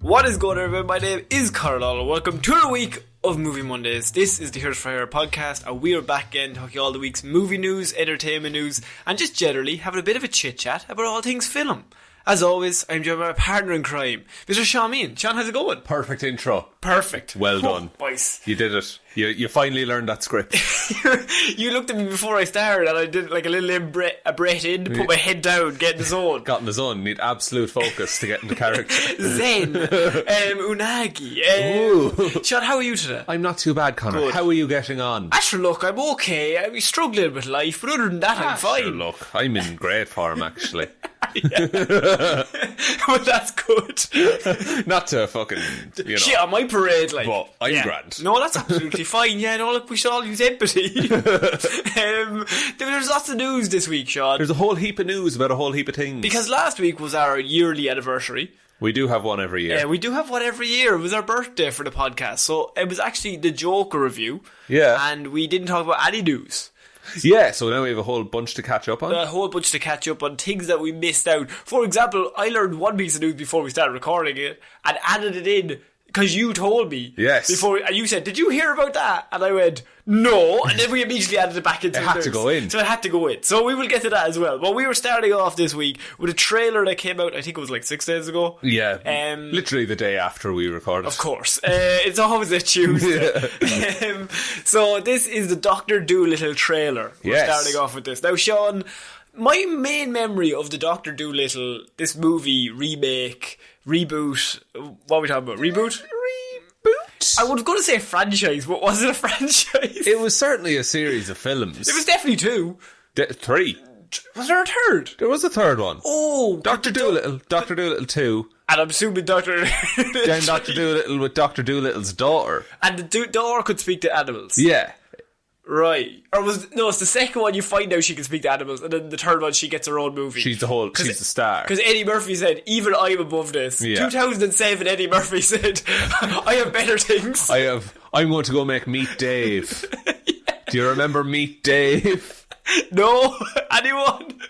What is going on, everybody? My name is Conor and welcome to another week of Movie Mondays. This is the Here's for Hire podcast, and we are back again talking all the week's movie news, entertainment news, and just generally having a bit of a chit chat about all things film. As always, I'm joined by my partner in crime, Mr. Shaun Meehan. Shaun, how's it going? Perfect intro. Perfect. Well done. Nice. You did it. You finally learned that script. You looked at me before I started and I did like a little a breath in, put my head down, get in the zone. Got in the zone. Need absolute focus to get into character. Zen. Unagi. Shaun, how are you today? I'm not too bad, Conor. Good. How are you getting on? Sure, look, I'm okay. I'm struggling with life, but other than that, I'm fine. Sure, look, I'm in great form, actually. Well, that's good. Not to fucking, shit on my parade, like. But I'm grand. No, that's absolutely fine. Yeah, no, look, we should all use empathy. There's lots of news this week, Shaun. There's a whole heap of news about a whole heap of things. Because last week was our yearly anniversary. We do have one every year. Yeah, we do have one every year. It was our birthday for the podcast. So it was actually the Joker review. Yeah. And we didn't talk about any news. Yeah, so now we have a whole bunch to catch up on. A whole bunch to catch up on, things that we missed out. For example, I learned one piece of news before we started recording it and added it in because you told me. Yes. Before, and you said, "Did you hear about that?" And I went, "No." And then we immediately added it back into It had to go in. So it had to go in. So we will get to that as well. But we were starting off this week with a trailer that came out, I think it was like 6 days ago. Yeah. Literally the day after we recorded. Of course. It's always a Tuesday. So this is the Dr. Dolittle trailer. We're starting off with this. Now, Shaun, my main memory of the Dr. Dolittle, this movie, remake, reboot, what are we talking about? Reboot? I was going to say franchise, but was it a franchise? It was certainly a series of films. It was definitely two. 3. Was there a third? There was a third one. Oh, Dr. Dolittle. Dr. Dolittle 2. And I'm assuming Dr. Then Dr. Dolittle with Dr. Dolittle's daughter. And the daughter could speak to animals. Yeah. Right. Or it's the second one you find out she can speak to animals, and then the third one she gets her own movie. She's the star. Because Eddie Murphy said, even I'm above this. Yeah. 2007, Eddie Murphy said, I have better things. I'm going to go make Meet Dave. Yeah. Do you remember Meet Dave? No. Anyone?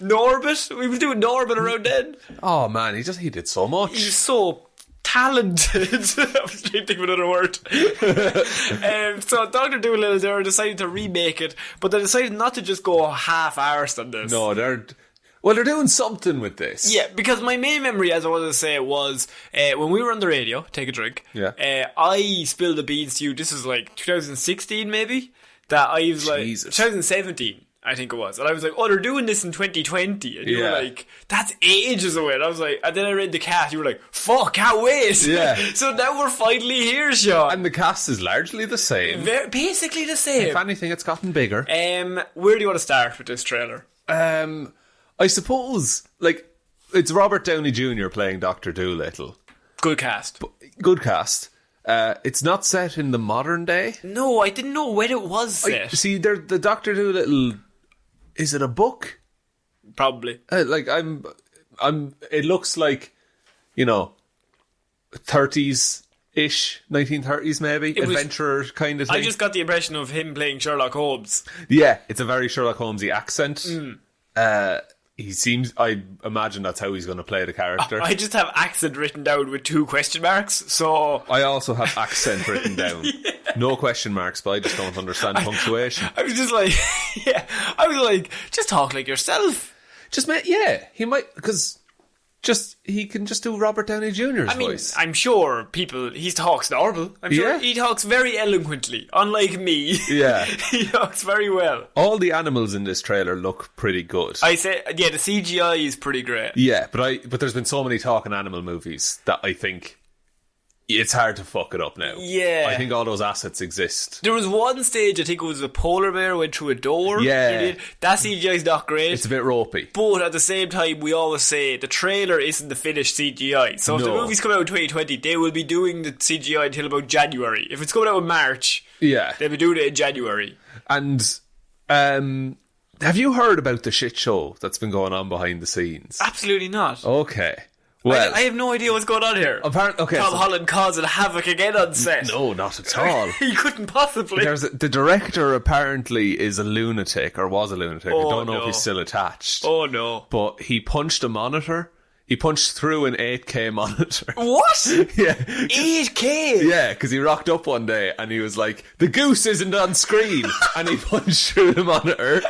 Norbit? We were doing Norbit around then. Oh man, he did so much. He's so talented. I was trying to think of another word. So Dr. Dolittle, they were deciding to remake it, but they decided not to just go half-arsed on this. No, they're doing something with this. Yeah, because my main memory, as I wanted to say, was when we were on the radio, take a drink, I spilled the beans to you, this was like 2016 maybe, that I was like, 2017. I think it was. And I was like, oh, they're doing this in 2020. And you were like, that's ages away. And I was like, and then I read the cast. You were like, fuck, can't wait. Yeah. So now we're finally here, Shaun. And the cast is largely the same. Basically the same. If anything, it's gotten bigger. Where do you want to start with this trailer? I suppose, it's Robert Downey Jr. playing Dr. Dolittle. Good cast. Good cast. It's not set in the modern day. No, I didn't know when it was set. The Dr. Dolittle... Is it a book? Probably. It looks like, 30s-ish, 1930s maybe, adventurer kind of thing. I just got the impression of him playing Sherlock Holmes. Yeah, it's a very Sherlock Holmesy accent. He seems, I imagine that's how he's going to play the character. I just have accent written down with 2 question marks, so... I also have accent written down. Yeah. No question marks, but I just don't understand punctuation. I was just like, just talk like yourself. He might, because... he can just do Robert Downey Jr.'s voice. I'm sure he talks normal. I'm sure he talks very eloquently, unlike me. Yeah. He talks very well. All the animals in this trailer look pretty good. I say, the CGI is pretty great. Yeah, but there's been so many talking animal movies that I think it's hard to fuck it up now. Yeah. I think all those assets exist. There was one stage, I think it was a polar bear went through a door. Yeah. That CGI is not great. It's a bit ropey. But at the same time, we always say the trailer isn't the finished CGI. So if the movie's coming out in 2020, they will be doing the CGI until about January. If it's coming out in March, they'll be doing it in January. And have you heard about the shit show that's been going on behind the scenes? Absolutely not. Okay. Well, I have no idea what's going on here. Tom Holland causing havoc again on set. No, not at all. He couldn't possibly. The director apparently is a lunatic, or was a lunatic. I don't know if he's still attached. Oh no. But he punched a monitor He punched through an 8K monitor. What? Yeah. 8K? Yeah, because he rocked up one day and he was like, the goose isn't on screen. And he punched through the monitor.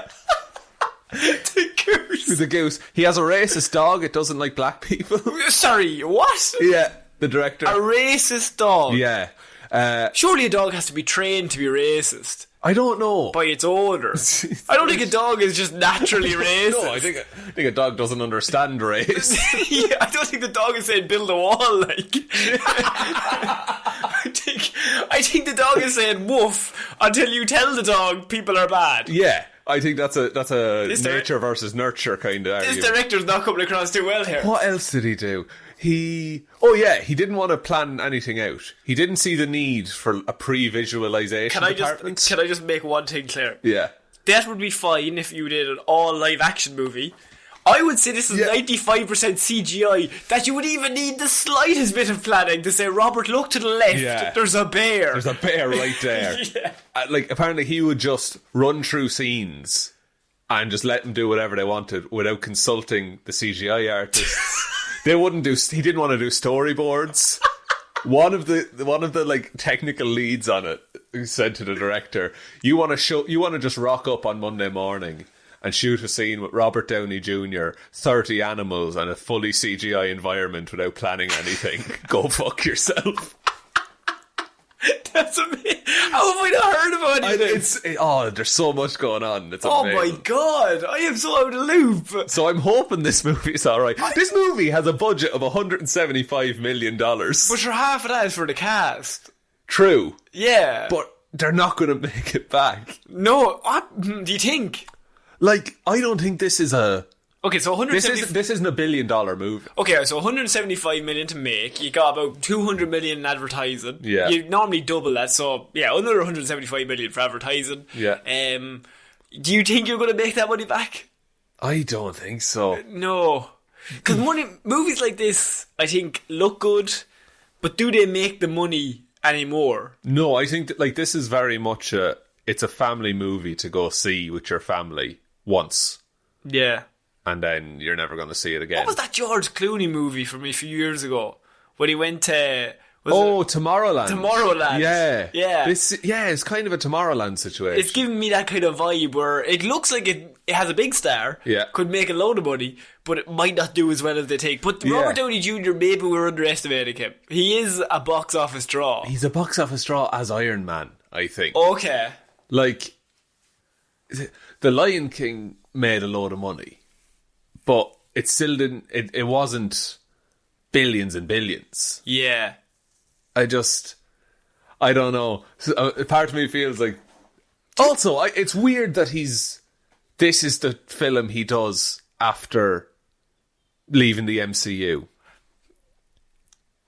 The goose. The goose. He has a racist dog. It doesn't like black people. Sorry, what? Yeah, the director. A racist dog? Yeah. Surely a dog has to be trained to be racist. I don't know. By its owner. I don't think a dog is just naturally racist. No, I think a dog doesn't understand race. Yeah, I don't think the dog is saying build a wall, like. I think the dog is saying woof until you tell the dog people are bad. Yeah, I think that's a nature versus nurture kind of argument. This director's not coming across too well here. What else did he do? He didn't want to plan anything out. He didn't see the need for a pre-visualization department. Can I just make one thing clear? Yeah. That would be fine if you did an all live action movie. I would say this is 95% CGI, that you would even need the slightest bit of planning to say, Robert, look to the left, there's a bear. There's a bear right there. Yeah. Apparently he would just run through scenes and just let them do whatever they wanted without consulting the CGI artists. He didn't want to do storyboards. One of the like technical leads on it said to the director, you want to just rock up on Monday morning and shoot a scene with Robert Downey Jr., 30 animals and a fully CGI environment without planning anything. Go fuck yourself. That's amazing. How have we not heard about it? There's so much going on. It's oh amazing. my god, I am so out of the loop. So I'm hoping this movie's alright. This movie has a budget of $175 million. But sure, half of that is for the cast. True. Yeah. But they're not going to make it back. No, what do you think? Like, I don't think this is a... Okay, so This isn't $1 billion movie. Okay, so 175 million to make. You got about 200 million in advertising. Yeah. You normally double that, so yeah, another 175 million for advertising. Yeah. Do you think you're going to make that money back? I don't think so. No. Because movies like this, I think, look good, but do they make the money anymore? No, I think that, this is very much it's a family movie to go see with your family once. Yeah. And then you're never going to see it again. What was that George Clooney movie from a few years ago when he went to... Tomorrowland. Tomorrowland. Yeah. Yeah. It's kind of a Tomorrowland situation. It's giving me that kind of vibe where it looks like it has a big star, could make a load of money, but it might not do as well as they take. But Robert Downey Jr., maybe we're underestimating him. He is a box office draw. He's a box office draw as Iron Man, I think. Okay. Like, The Lion King made a load of money. But it still didn't... It wasn't billions and billions. Yeah. I don't know. Part of me feels like... Also, it's weird that this is the film he does after leaving the MCU.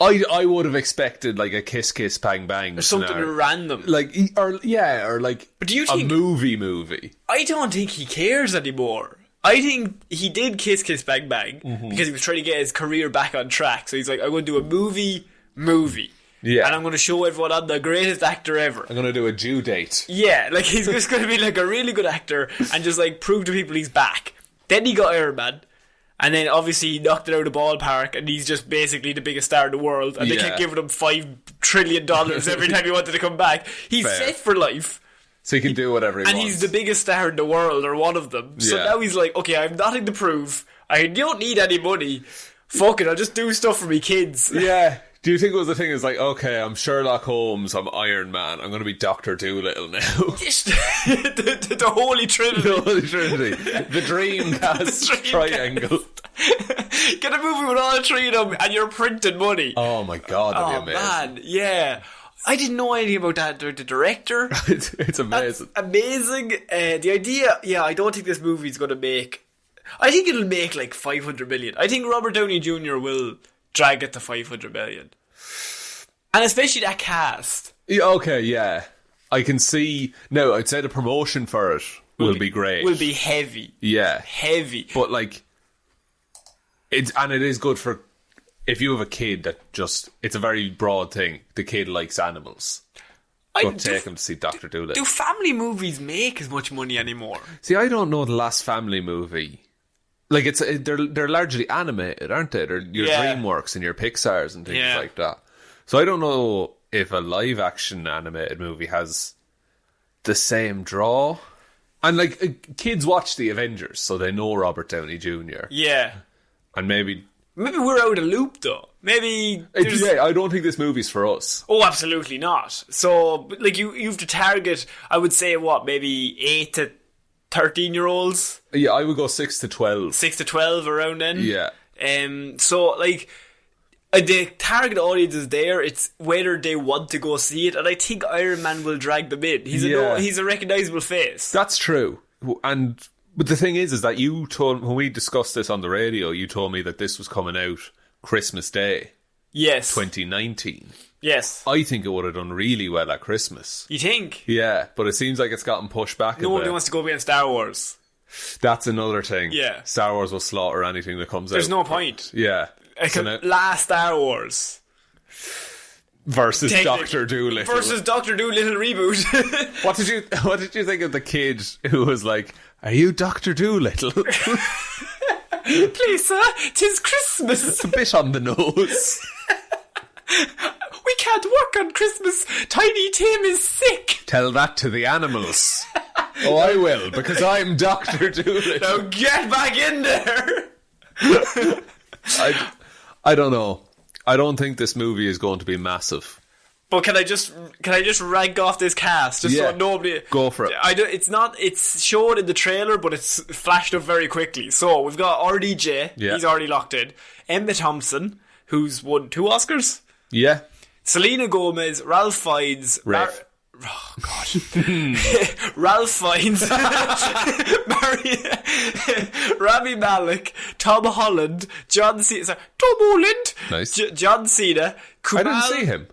I would have expected like a Kiss Kiss Bang Bang. Or something random. But do you think, a movie. I don't think he cares anymore. I think he did Kiss Kiss Bang Bang because he was trying to get his career back on track. So he's like, I'm going to do a movie. Yeah. And I'm going to show everyone I'm the greatest actor ever. I'm going to do a due date. Yeah, like he's just going to be like a really good actor and just like prove to people he's back. Then he got Iron Man. And then obviously he knocked it out of the ballpark and he's just basically the biggest star in the world. And they kept giving him $5 trillion every time he wanted to come back. He's set for life. So he can do whatever he wants. And he's the biggest star in the world, or one of them. So now he's like, okay, I have nothing to prove. I don't need any money. Fuck it, I'll just do stuff for me kids. Yeah. Do you think it was the thing is like, okay, I'm Sherlock Holmes, I'm Iron Man, I'm going to be Dr. Dolittle now? the Holy Trinity. The Holy Trinity. The Dreamcast triangle. Get a movie with all three of them and you're printing money. Oh my god, that'd be amazing. Man, yeah. I didn't know anything about that. The director. It's amazing. That's amazing. The idea, I don't think this movie's going to make... I think it'll make like 500 million. I think Robert Downey Jr. will drag it to 500 million. And especially that cast. Yeah. I can see... No, I'd say the promotion for it will be great. Will be heavy. Yeah. Heavy. But like... it is good for... If you have a kid that just... It's a very broad thing. The kid likes animals. Go take him to see Dr. Dolittle. Do family movies make as much money anymore? See, I don't know the last family movie. like they're largely animated, aren't they? They're your DreamWorks and your Pixars and things like that. So I don't know if a live action animated movie has the same draw. And like kids watch the Avengers, so they know Robert Downey Jr. Yeah. And maybe we're out of the loop though. Maybe I don't think this movie's for us. Oh, absolutely not. So like you have to target, I would say, maybe 8 to 13-year-olds? Yeah, I would go 6 to 12. 6 to 12 around then? Yeah. So, like, the target audience is there. It's whether they want to go see it. And I think Iron Man will drag them in. He's a recognisable face. That's true. But the thing is that you told, when we discussed this on the radio, you told me that this was coming out Christmas Day. Yes. 2019. Yes. I think it would have done really well at Christmas. You think? Yeah, but it seems like it's gotten pushed back a bit. Nobody wants to go behind Star Wars. That's another thing. Yeah. Star Wars will slaughter anything that comes out. There's no point. Yeah. Last Star Wars. Versus Dr. Dolittle. Versus Dr. Dolittle reboot. What did you think of the kid who was like, "Are you Dr. Dolittle?" Please, sir, 'tis Christmas. It's a bit on the nose. We can't work on Christmas. Tiny Tim is sick. Tell that to the animals. Oh, I will, because I'm Dr. Dolittle. Now get back in there. I don't know. I don't think this movie is going to be massive. But can I just rank off this cast just so nobody go for it? It's shown in the trailer, but it's flashed up very quickly. So we've got RDJ. Yeah. He's already locked in. Emma Thompson, who's won 2 Oscars. Yeah. Selena Gomez, Ralph Fiennes, oh God, Ralph Fiennes, Rami Malek, Tom Holland, John Cena. Tom Holland, nice. John Cena. Kumail, I didn't see him.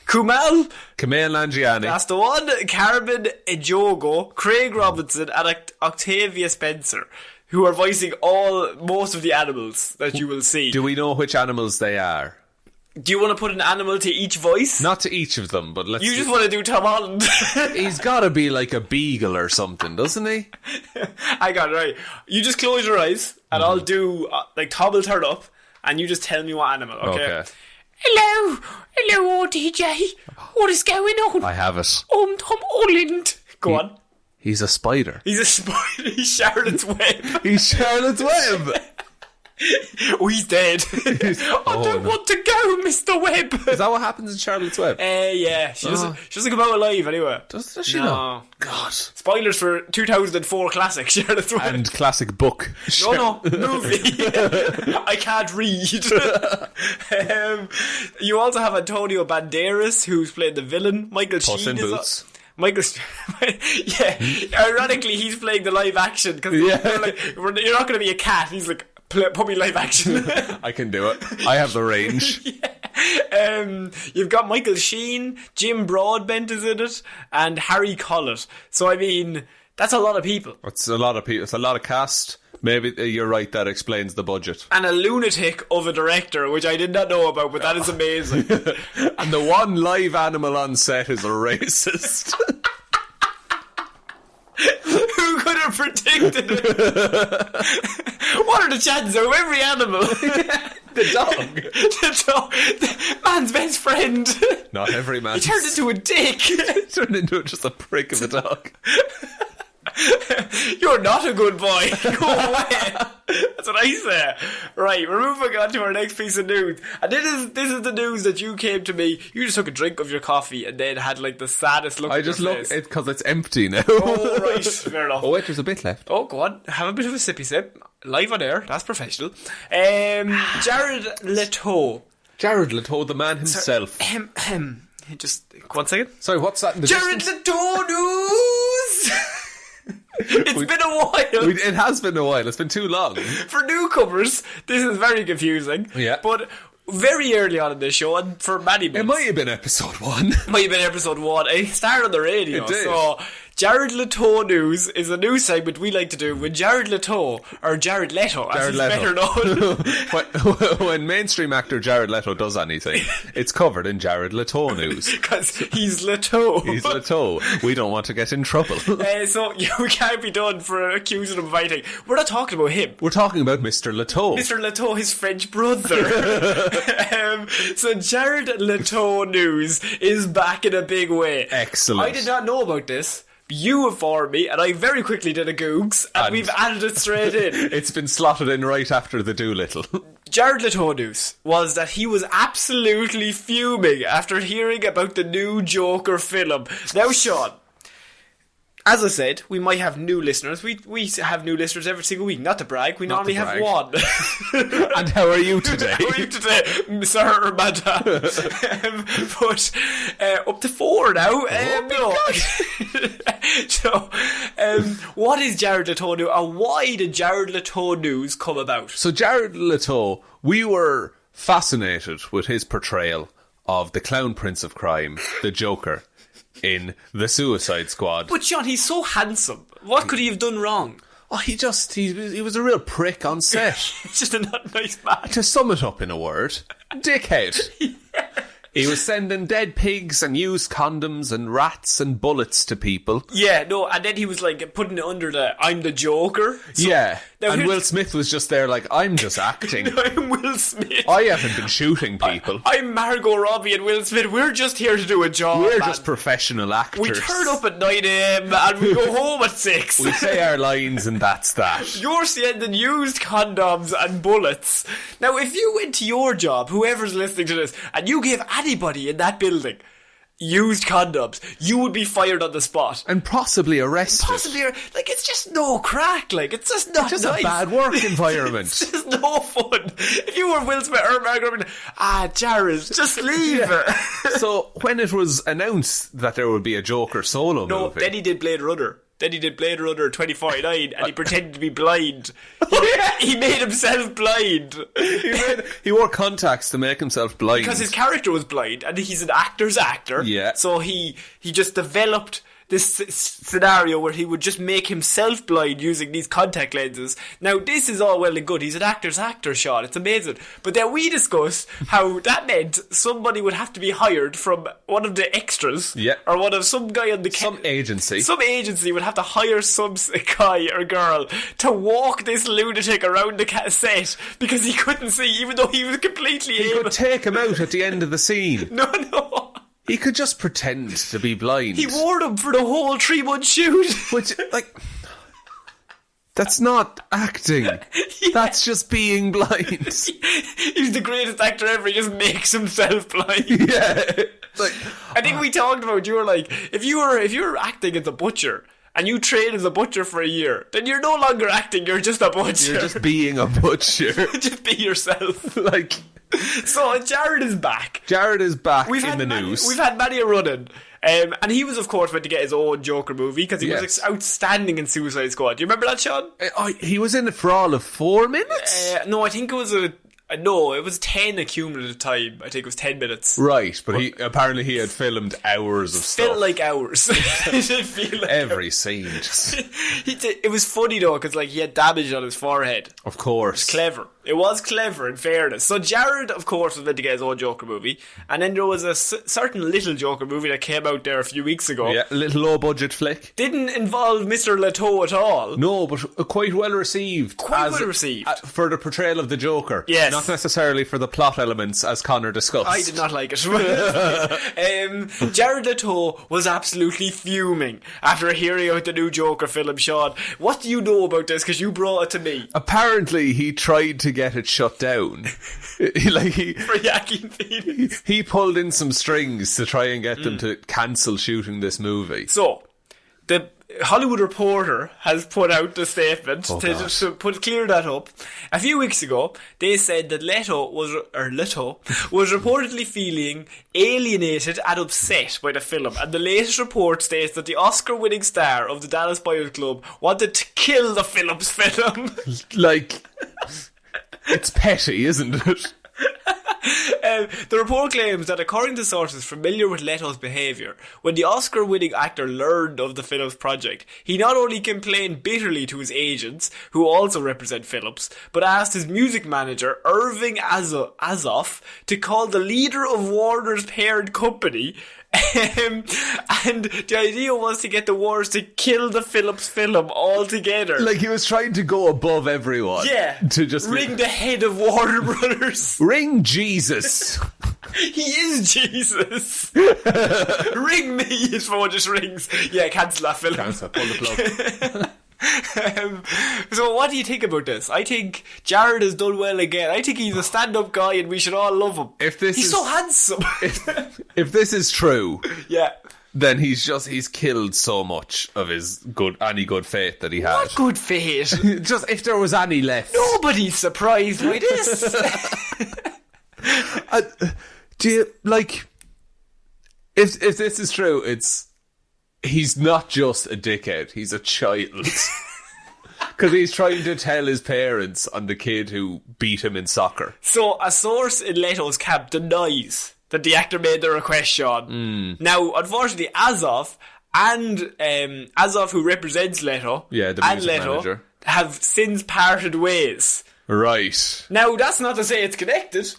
Kumail Nanjiani. That's the one. Carmen Ejogo, Craig Robinson, and Octavia Spencer, who are voicing most of the animals that you will see. Do we know which animals they are? Do you want to put an animal to each voice? Not to each of them, but let's... You just want to do Tom Holland. He's got to be like a beagle or something, doesn't he? I got it right. You just close your eyes, and I'll do... Tom will turn up, and you just tell me what animal, okay? Hello, DJ. What is going on? I have it. I'm Tom Holland. Go on. He's a spider. He's a spider. He's Charlotte's Web. He's Charlotte's Web. Oh, he's dead. I don't want to go, Mr. Webb. Is that what happens in Charlotte's Web? Yeah. She doesn't come out alive anyway. Does she not? God. Spoilers for 2004 classic Charlotte's Web. And classic book. No, movie. I can't read. You also have Antonio Banderas, who's playing the villain. Michael Puss Sheen in Boots. Ironically, he's playing the live action because you're not going to be a cat. He's like, put me live action. I can do it. I have the range. You've got Michael Sheen, Jim Broadbent is in it, and Harry Collett. So I mean, that's a lot of people. It's a lot of people. It's a lot of cast. Maybe you're right. That explains the budget. And a lunatic of a director, which I did not know about, but that is amazing. And the one live animal on set is a racist. Who could have predicted it? What are the chances of every animal? The dog. The dog. The man's best friend. Not every man. He turned into a dick. He turned into just a prick of a dog. You're not a good boy. Go away. That's what I say. Right, we're moving on to our next piece of news. And this is the news that you came to me. You just took a drink of your coffee and then had like the saddest look. I just looked it because it's empty now. Oh, right, fair enough. Oh wait, there's a bit left. Oh, go on. Have a bit of a sippy sip. Live on air. That's professional. Jared Leto. Jared Leto, the man himself. Just 1 second. Sorry, what's that in the Jared Leto news. It's been a while. It has been a while. It's been too long. For newcomers, this is very confusing. Yeah. But very early on in the show, and for many months. It might have been episode 1. Might have been episode 1. It started on the radio. It did. So Jared Leto News is a news segment we like to do when Jared Leto, or Jared Leto, as he's better known. when mainstream actor Jared Leto does anything, it's covered in Jared Leto News. Because he's Leto. He's Leto. We don't want to get in trouble. So we can't be done for accusing him of anything. We're not talking about him. We're talking about Mr. Leto. Mr. Leto, his French brother. So Jared Leto News is back in a big way. Excellent. I did not know about this. You informed me, and I very quickly did a Googs, and we've added it straight in. It's been slotted in right after the Dolittle. Jared Leto news was that he was absolutely fuming after hearing about the new Joker film. Now, Sean, as I said, we might have new listeners. We have new listeners every single week. Not to brag, we normally have one. And how are you today? How are you today, sir or madam? But up to 4 now. So, what is Jared Leto News, and why did Jared Leto News come about? So Jared Leto, we were fascinated with his portrayal of the clown prince of crime, the Joker, in The Suicide Squad. But Sean, he's so handsome. What could he have done wrong? Oh, he was a real prick on set. He's just a not nice man. To sum it up in a word, dickhead. He was sending dead pigs and used condoms and rats and bullets to people. Yeah, no, and then he was like putting it under the I'm the Joker. So, yeah, and Will Smith was just there like, I'm just acting. I'm Will Smith. I haven't been shooting people. I'm Margot Robbie and Will Smith. We're just here to do a job. We're just professional actors. We turn up at 9 a.m. and we go home at 6. We say our lines and that's that. You're sending used condoms and bullets. Now, if you went to your job, whoever's listening to this, and you gave anybody in that building used condoms, you would be fired on the spot. And possibly arrested. Like, it's just no crack. Like, it's just not it's just nice. a bad work environment. It's just no fun. If you were Will Smith or Margaret, Jared, just leave her. So, when it was announced that there would be a Joker solo movie... No, then he did Blade Runner. Then he did Blade Runner 2049 and he pretended to be blind. He made himself blind. He wore contacts to make himself blind. Because his character was blind and he's an actor's actor. Yeah. So he just developed this scenario where he would just make himself blind using these contact lenses. Now, this is all well and good. He's an actor's actor, Sean. It's amazing. But then we discussed how that meant somebody would have to be hired from one of the extras. Yeah. Or some guy on the... Some agency. Some agency would have to hire some guy or girl to walk this lunatic around the set because he couldn't see, even though he was completely able. He could take him out at the end of the scene. No. He could just pretend to be blind. He wore them for the whole 3-month shoot. Which, like... That's not acting. Yeah. That's just being blind. He's the greatest actor ever. He just makes himself blind. Yeah. Like, I think we talked about, you were like, if you were acting as a butcher and you train as a butcher for a year, then you're no longer acting, you're just a butcher. You're just being a butcher. Just be yourself. Like... So Jared is back. Jared is back in the news. We've had many a run-in. And he was, of course, meant to get his own Joker movie because he was outstanding in Suicide Squad. Do you remember that, Sean? He was in it for all of 4 minutes? No, I think it was it was 10 cumulative time. I think it was 10 minutes. Right, but apparently he had filmed hours of stuff. Felt like hours. It did feel like every hours. scene. It was funny though because he had damage on his forehead. Of course. Clever. It was clever, in fairness. So Jared, of course, was meant to get his own Joker movie. And then there was a certain little Joker movie that came out there a few weeks ago. Yeah, a little low-budget flick. Didn't involve Mr. Leto at all. No, but quite well received. For the portrayal of the Joker. Yes. Not necessarily for the plot elements, as Conor discussed. I did not like it. Jared Leto was absolutely fuming after hearing about the new Joker film, Sean. What do you know about this? Because you brought it to me. Apparently, he tried to get it shut down. For Joaquin Phoenix. He pulled in some strings to try and get them to cancel shooting this movie. So, the Hollywood Reporter has put out the statement to clear that up. A few weeks ago, they said that Leto was reportedly feeling alienated and upset by the film, and the latest report states that the Oscar-winning star of the Dallas Buyers Club wanted to kill the film's film. Like, it's petty, isn't it? The report claims that according to sources familiar with Leto's behaviour, when the Oscar-winning actor learned of the Phillips project, he not only complained bitterly to his agents, who also represent Phillips, but asked his music manager, Irving Azoff, to call the leader of Warner's parent company. And the idea was to get the Warners to kill the Phillips film altogether. Like, he was trying to go above everyone. Yeah. To just ring the head of Warner Brothers. Ring Jesus. He is Jesus. Ring me. His phone just rings. Yeah, cancel that film. Cancel. Pull the plug. So what do you think about this? I think Jared has done well again. I think he's a stand-up guy and we should all love him. He's so handsome. If this is true, yeah, then he's killed so much of his any good faith that he had. What good faith? Just if there was any left. Nobody's surprised by this. Do you like? If this is true, he's not just a dickhead, he's a child. Because he's trying to tell his parents on the kid who beat him in soccer. So a source in Leto's camp denies that the actor made the request, Sean. Now, unfortunately, Azoff, who represents Leto, the and music Leto, manager, have since parted ways. Right. Now, that's not to say it's connected.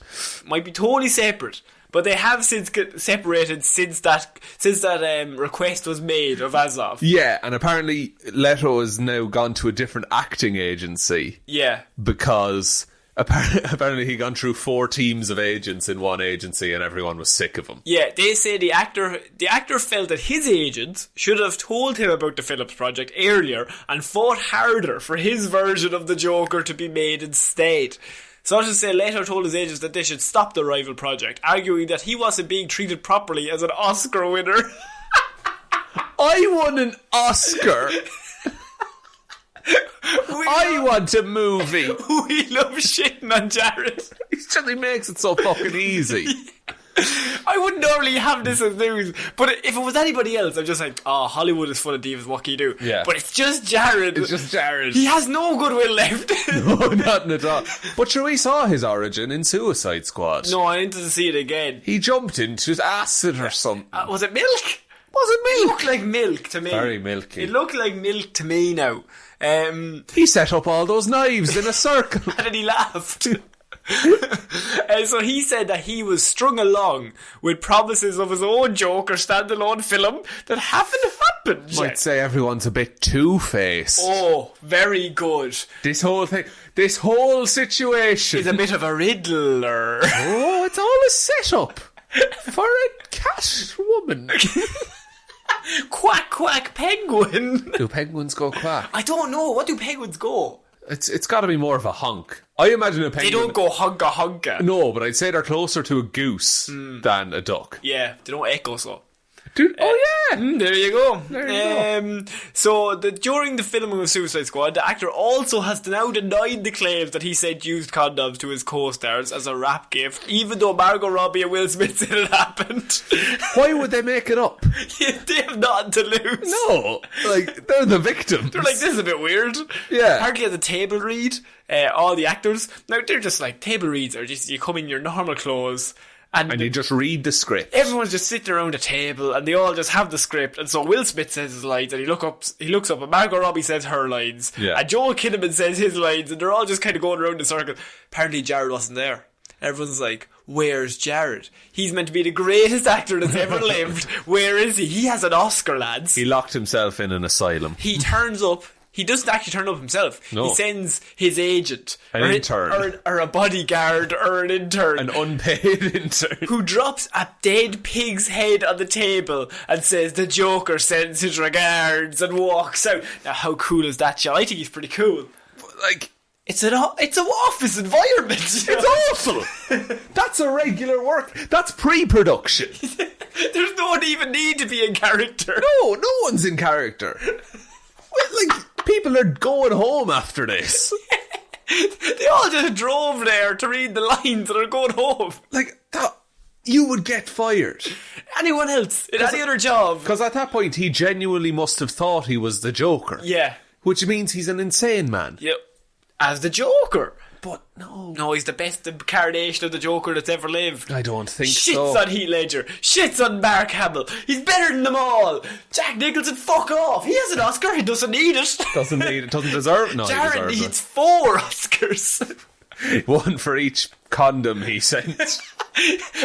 Might be totally separate. But they have since separated since that request was made of Azoff. Yeah, and apparently Leto has now gone to a different acting agency. Yeah. Because apparently he'd gone through 4 teams of agents in one agency and everyone was sick of him. Yeah, they say the actor felt that his agent should have told him about the Phillips project earlier and fought harder for his version of the Joker to be made instead. Sources say Leto told his agents that they should stop the rival project, arguing that he wasn't being treated properly as an Oscar winner. I won an Oscar. I want a movie. We love shitting on Jared. He makes it so fucking easy. I wouldn't normally have this as news, but if it was anybody else, I'm just like, Hollywood is full of divas, what can you do? Yeah. But it's just Jared. It's just Jared. He has no goodwill left. No, nothing at all. But sure, we saw his origin in Suicide Squad. No, I need to see it again. He jumped into acid or something. Was it milk? Was it milk? It looked like milk to me. Very milky. It looked like milk to me now. He set up all those knives in a circle. And then he laughed. So he said that he was strung along with promises of his own Joker standalone film that haven't happened Might yet. say everyone's a bit two-faced. Oh, very good. This whole situation is a bit of a riddler. Oh, it's all a setup for a cat woman. Quack, quack, penguin. Do penguins go quack? I don't know. What do penguins go? It's got to be more of a honk. I imagine a penguin. They don't go hunka hunka. No, but I'd say they're closer to a goose than a duck. Yeah, they don't echo so. There you go. There you go. So during the filming of Suicide Squad, the actor also has now denied the claims that he sent used condoms to his co-stars as a rap gift, even though Margot Robbie and Will Smith said it happened. Why would they make it up? They have nothing to lose. No, like, they're the victims. They're like, this is a bit weird. Yeah. Apparently at the table read, all the actors, now they're just like, table reads are just, you come in your normal clothes, and you just read the script. Everyone's just sitting around a table and they all just have the script. And so Will Smith says his lines and he looks up and Margot Robbie says her lines. Yeah. And Joel Kinnaman says his lines and they're all just kind of going around in a circle. Apparently Jared wasn't there. Everyone's like, where's Jared? He's meant to be the greatest actor that's ever lived. Where is he? He has an Oscar, lads. He locked himself in an asylum. He turns up. He doesn't actually turn up himself. No. He sends his agent. An intern. Or a bodyguard or an intern. An unpaid intern. Who drops a dead pig's head on the table and says the Joker sends his regards and walks out. Now how cool is that, John? I think he's pretty cool. Like, it's an office environment. It's awful. That's a regular work. That's pre-production. There's no one even need to be in character. No one's in character. Like, people are going home after this. They all just drove there to read the lines and are going home. Like, that, you would get fired. Anyone else in any other job? Because at that point, he genuinely must have thought he was the Joker. Yeah. Which means he's an insane man. Yep. as the Joker. But no. No, he's the best incarnation of the Joker that's ever lived. I don't think Shits so. on Heath Ledger. Shits on Mark Hamill. He's better than them all. Jack Nicholson, fuck off. He has an Oscar. He doesn't need it. Doesn't need it. Doesn't deserve it. No, Jared he deserves needs 4 Oscars. it. One for each condom he sent.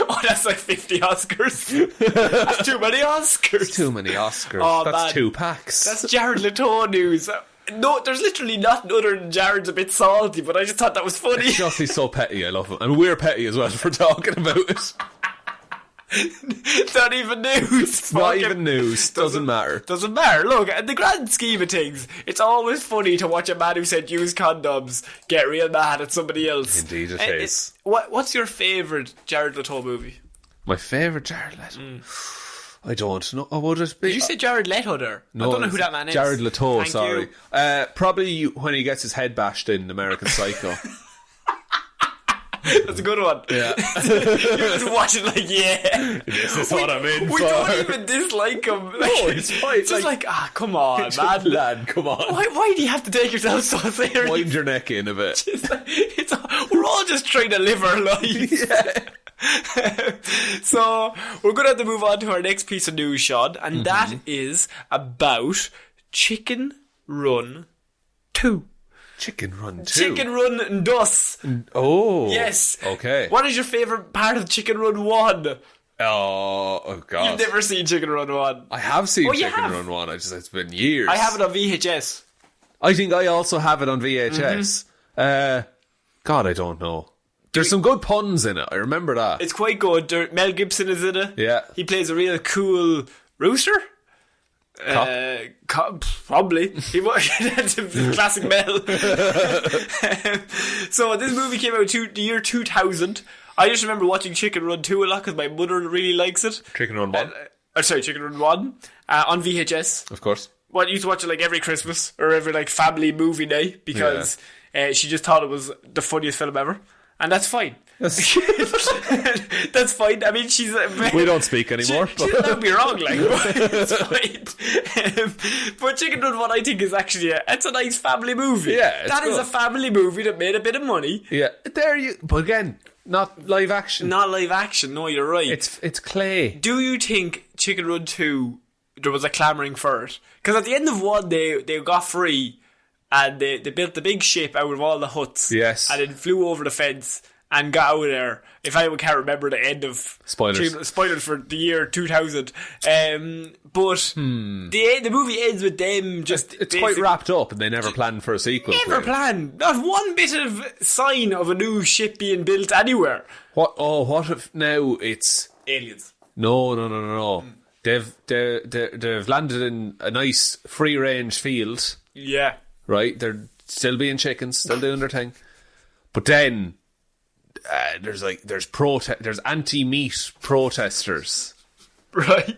Oh, that's like 50 Oscars. That's too many Oscars. Too many Oscars. Oh, that's man. 2 packs. That's Jared Leto news. No, there's literally nothing other than Jared's a bit salty, but I just thought that was funny. It's just he's so petty. I love him. And we're petty as well for talking about it. It's not even news. It's not even news. Doesn't matter. Doesn't matter. Look, in the grand scheme of things, it's always funny to watch a man who said use condoms get real mad at somebody else. Indeed it is. What's your favourite Jared Leto movie? My favourite Jared Leto? I don't know. Oh, would it be? Did you say Jared Leto there? No, I don't know who that man is. Jared Leto, Thank sorry. you. Probably when he gets his head bashed in American Psycho. That's a good one. Yeah. You're just watching like, yeah. This is what I'm in We for. don't even dislike him. Like, No, it's fine. It's just like, come on, man. Lad, come on. Why do you have to take yourself so serious? Wind your neck in a bit. We're all just trying to live our lives. Yeah. So we're going to have to move on to our next piece of news, Sean, and that is about Chicken Run 2. Chicken Run 2. Chicken Run Dos. Oh. Yes. Okay. What is your favourite part of Chicken Run 1? Oh, God. You've never seen Chicken Run 1. I have seen Oh, you Chicken have? Run 1. It's been years. I have it on VHS. I think I also have it on VHS. God, I don't know. There's some good puns in it. I remember that. It's quite good. Mel Gibson is in it. Yeah. He plays a real cool rooster. Probably. That's a classic Mel. So this movie came out the year 2000. I just remember watching Chicken Run 2 a lot because my mother really likes it. Chicken Run 1. Chicken Run 1 on VHS. Of course. Well, I used to watch it like every Christmas or every like family movie night because she just thought it was the funniest film ever. And that's fine. That's fine. I mean, we don't speak anymore. She don't be wrong, like, it's fine. But Chicken Run 1, I think, is actually it's a nice family movie. Yeah, that is a family movie that made a bit of money. Yeah, but again, not live action. Not live action. No, you're right. It's clay. Do you think Chicken Run 2 there was a clamouring for it? Because at the end of 1, they got free. And they built the big ship out of all the huts. Yes. And it flew over the fence and got out of there. If anyone can't remember the end of... Spoilers for the year 2000. But the movie ends with them just... It's quite wrapped up and they never planned for a sequel. Never planned. Not one bit of sign of a new ship being built anywhere. What if now it's... Aliens. No. They've landed in a nice free-range field. Yeah. Right, they're still being chickens, still doing their thing, but then there's anti-meat protesters, right,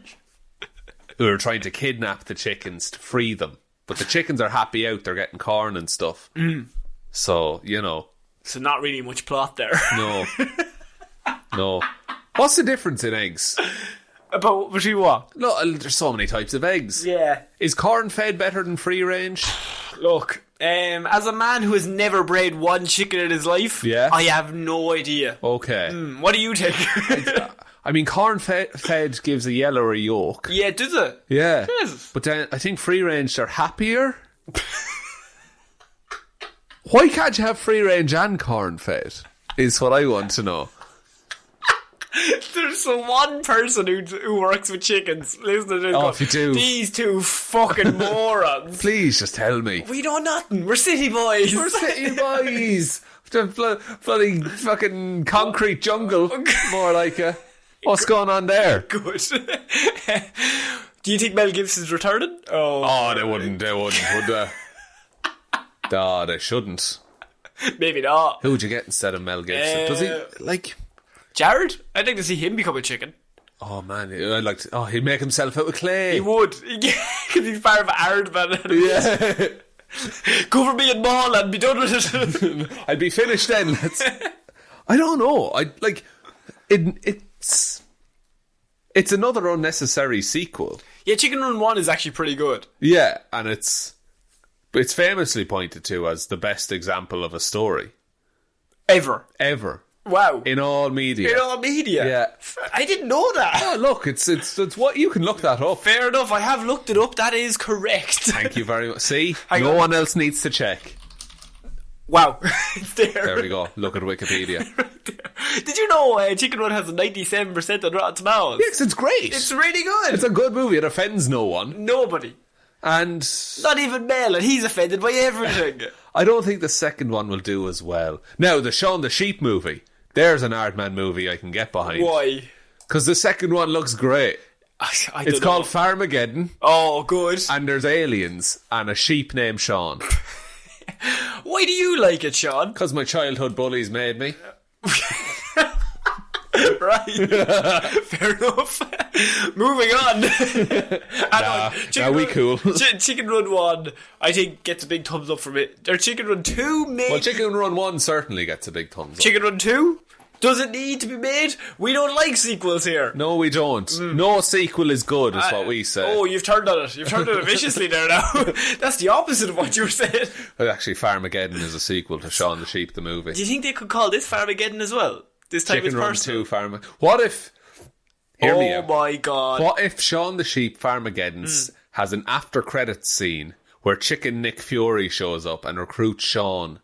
who are trying to kidnap the chickens to free them. But the chickens are happy out; they're getting corn and stuff. So so not really much plot there. No. What's the difference in eggs? About between what? No, there's so many types of eggs. Yeah. Is corn fed better than free range? Look, as a man who has never bred one chicken in his life, I have no idea. Okay. What do you think? I mean, corn fed gives a yellower yolk. Yeah, does it? Yeah. Yes. But then I think free range are happier. Why can't you have free range and corn fed? Is what I want to know. There's one person who works with chickens listening to if you do. These two fucking morons. Please just tell me. We know nothing. We're city boys. The bloody fucking concrete jungle. More like a... What's going on there? Good. Do you think Mel Gibson's returning? Oh, they wouldn't, would they? No, they shouldn't. Maybe not. Who would you get instead of Mel Gibson? Does he, like... Jared? I'd like to see him become a chicken. Oh, man. I'd like to... Oh, he'd make himself out of clay. He would. Because he's part of Aardman. Yeah. Go for me and Maul and be done with it. I'd be finished then. I don't know. It's another unnecessary sequel. Yeah, Chicken Run 1 is actually pretty good. Yeah, and it's It's famously pointed to as the best example of a story. Ever. Wow. In all media. Yeah. I didn't know that. Oh, look, it's what you can look that up. Fair enough, I have looked it up. That is correct. Thank you very much. See? Hang no on. one else needs to check. Wow. It's there. There we go. Look at Wikipedia. Did you know Chicken Run has a 97% on Rotten Tomatoes? Yes, it's great. It's really good. It's a good movie. It offends no one. Nobody. And Not even Mel, and he's offended by everything. I don't think the second one will do as well. Now, the Shaun the Sheep movie. There's an Aardman movie I can get behind. Why? Because the second one looks great. It's called Farmageddon. Oh, good. And there's aliens and a sheep named Shaun. Why do you like it, Sean? Because my childhood bullies made me. Right. Fair enough. Moving on. We cool. Chicken Run 1, I think, gets a big thumbs up from it. Or Chicken Run 2, maybe. Well, Chicken Run 1 certainly gets a big thumbs up. Chicken Run 2? Does it need to be made? We don't like sequels here. No, we don't. No sequel is good, is what we say. Oh, you've turned on it. You've turned on it viciously there now. That's the opposite of what you were saying. Well, actually, Farmageddon is a sequel to Shaun the Sheep, the movie. Do you think they could call this Farmageddon as well? This time Chicken it's Run personal. 2 Farmageddon. What if... Hear me out. Oh my god. What if Shaun the Sheep Farmageddon has an after credits scene where Chicken Nick Fury shows up and recruits Shaun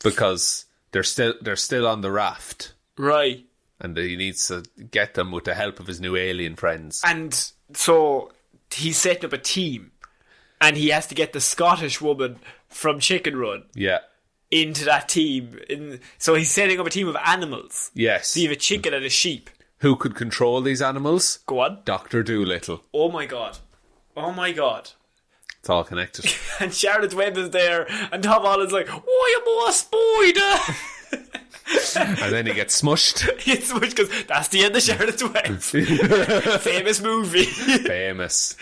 because they're still on the raft Right. and he needs to get them with the help of his new alien friends. And so he's setting up a team and he has to get the Scottish woman from Chicken Run Yeah. into that team. So he's setting up a team of animals. Yes. So you have a chicken and a sheep. Who could control these animals? Go on. Dr. Dolittle. Oh my god. Oh my god. It's all connected. And Charlotte's Web is there and Tom Holland's like, why am I a spider? And then he gets smushed. It's much because that's the end of Charlotte's Web. Famous movie. Famous.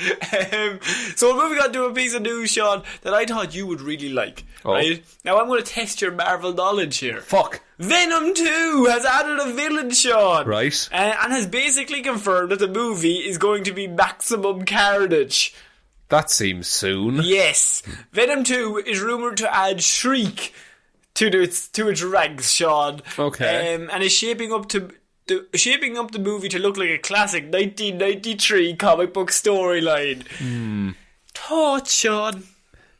So we're moving on to a piece of news, Sean, that I thought you would really like. Oh. Right? Now I'm going to test your Marvel knowledge here. Fuck. Venom 2 has added a villain, Sean. Right. And has basically confirmed that the movie is going to be maximum carnage. That seems soon. Yes. Venom 2 is rumoured to add Shriek to its ranks, Sean. Okay. And is shaping up the movie to look like a classic 1993 comic book storyline. Thoughts, Sean?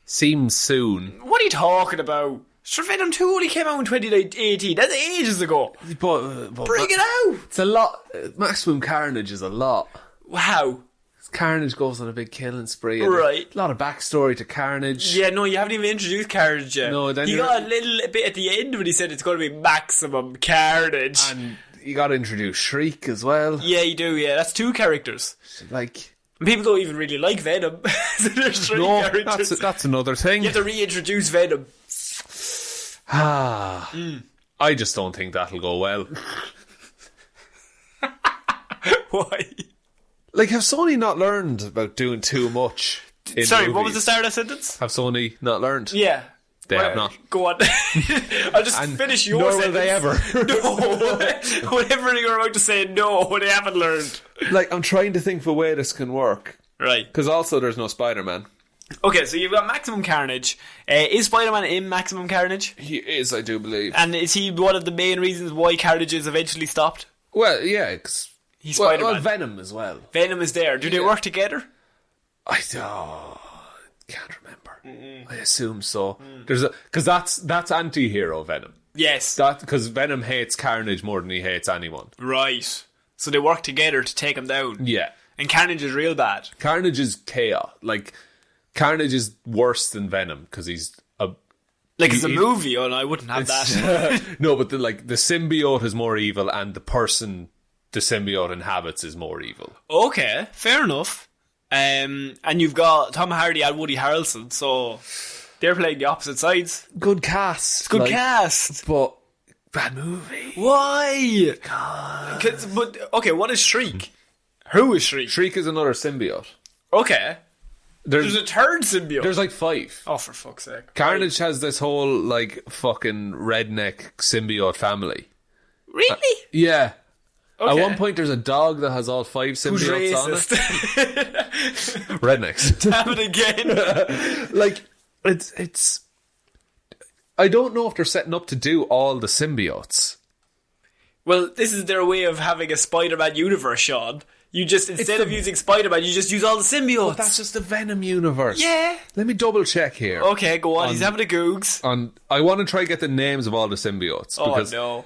Seems soon. What are you talking about? Sure, Venom 2 only came out in 2018. That's ages ago. But Bring it out. It's a lot. Maximum carnage is a lot. Wow. Carnage goes on a big killing spree. Right. A lot of backstory to Carnage. Yeah, no, you haven't even introduced Carnage yet. No, then he got a little bit at the end when he said it's going to be maximum carnage. And you got to introduce Shriek as well. Yeah, you do, yeah. That's 2 characters. Like... And people don't even really like Venom. So there's 3 characters. That's another thing. You have to reintroduce Venom. I just don't think that'll go well. Why? Like, have Sony not learned about doing too much in Sorry, movies? what was the start of that sentence? Have Sony not learned? Yeah. They have not. Go on. I'll just finish your nor sentence. will they ever. No. Whatever you're about to say, no, they haven't learned. Like, I'm trying to think of a way this can work. Right. Because also there's no Spider-Man. Okay, so you've got Maximum Carnage. Is Spider-Man in Maximum Carnage? He is, I do believe. And is he one of the main reasons why Carnage is eventually stopped? Well, yeah, because... He's Spider-Man. Well, Venom as well. Venom is there. Do they work together? I can't remember. I assume so. Because that's anti-hero Venom. Yes. Because Venom hates Carnage more than he hates anyone. Right. So they work together to take him down. Yeah. And Carnage is real bad. Carnage is chaos. Like, Carnage is worse than Venom because he's a... Like, it's a movie, and I wouldn't have that. No, but the symbiote is more evil and the person the symbiote inhabits is more evil. Okay, fair enough. And you've got Tom Hardy and Woody Harrelson, so they're playing the opposite sides. Good cast. Good cast. But bad movie. Why? God. But, okay, what is Shriek? Who is Shriek? Shriek is another symbiote. Okay. There's a third symbiote. There's like 5. Oh, for fuck's sake. Carnage has this whole, like, fucking redneck symbiote family. Really? Yeah. Okay. At one point, there's a dog that has all 5 symbiotes on it. Rednecks. Damn it again. Like, It's. I don't know if they're setting up to do all the symbiotes. Well, this is their way of having a Spider-Man universe, Sean. You just, instead of using Spider-Man, you just use all the symbiotes. But that's just the Venom universe. Yeah. Let me double check here. Okay, go on. He's having a googs. I want to try to get the names of all the symbiotes. Oh, because, no.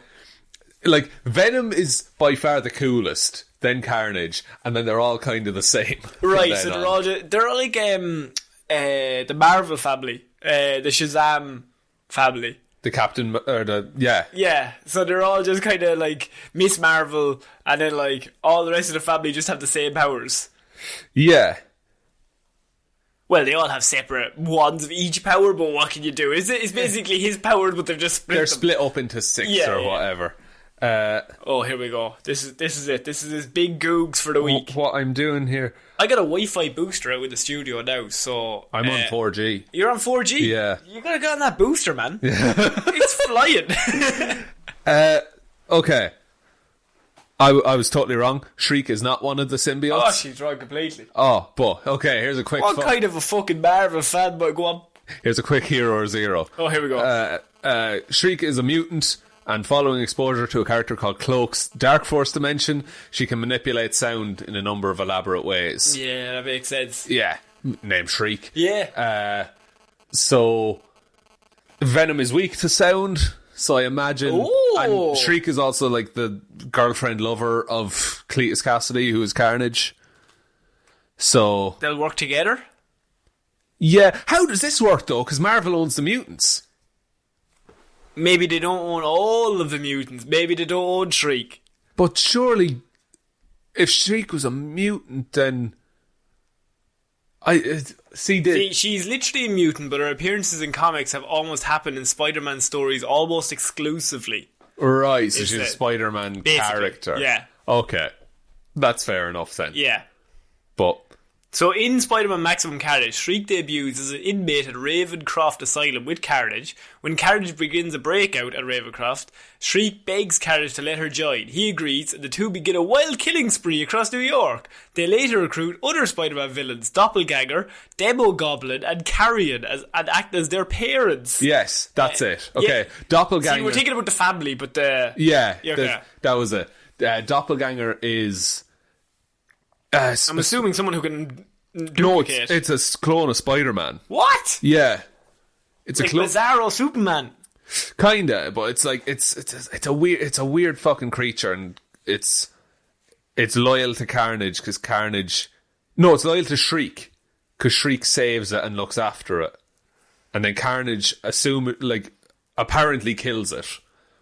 Like, Venom is by far the coolest, then Carnage, and then they're all kind of the same. Right, so they're like the Marvel family, the Shazam family. The Captain, or yeah. Yeah, so they're all just kind of like Miss Marvel, and then like all the rest of the family just have the same powers. Yeah. Well, they all have separate ones of each power, but what can you do? It's basically his powers, but they've just split They're them. split up into 6 or whatever. Oh, here we go. This is it. This is his big googs for the week. What I'm doing here. I got a Wi-Fi booster out in the studio now, so... I'm on 4G. You're on 4G? Yeah. You gotta get on that booster, man. It's flying. Okay. I was totally wrong. Shriek is not one of the symbiotes. Oh, she's wrong completely. Oh, but, okay, here's a quick... What kind of a fucking Marvel fan, but go on. Here's a quick Hero or Zero. Oh, here we go. Shriek is a mutant, and following exposure to a character called Cloak's Dark Force dimension, she can manipulate sound in a number of elaborate ways. Yeah, that makes sense. Yeah. Name Shriek. Yeah. So, Venom is weak to sound, so I imagine... Ooh. And Shriek is also like the girlfriend lover of Cletus Cassidy, who is Carnage. So... They'll work together? Yeah. How does this work, though? Because Marvel owns the mutants. Maybe they don't own all of the mutants. Maybe they don't own Shriek. But surely, if Shriek was a mutant, then... See, she's literally a mutant, but her appearances in comics have almost happened in Spider-Man stories almost exclusively. Right, so she's a Spider-Man character. Yeah. Okay. That's fair enough then. Yeah. But... So in Spider-Man Maximum Carnage, Shriek debuts as an inmate at Ravencroft Asylum with Carnage. When Carnage begins a breakout at Ravencroft, Shriek begs Carnage to let her join. He agrees, and the two begin a wild killing spree across New York. They later recruit other Spider-Man villains, Doppelganger, Demogoblin, and Carrion, and act as their parents. Yes, that's it. Okay, yeah. Doppelganger... See, we're thinking about the family, but the... Yeah, okay. that was it. Doppelganger is... I'm assuming someone who can duplicate. No, it's a clone of Spider-Man. What? Yeah, it's like a clone. Bizarro Superman. Kinda, but it's like it's a weird fucking creature, and it's loyal to Carnage because Carnage. No, it's loyal to Shriek because Shriek saves it and looks after it, and then Carnage apparently kills it,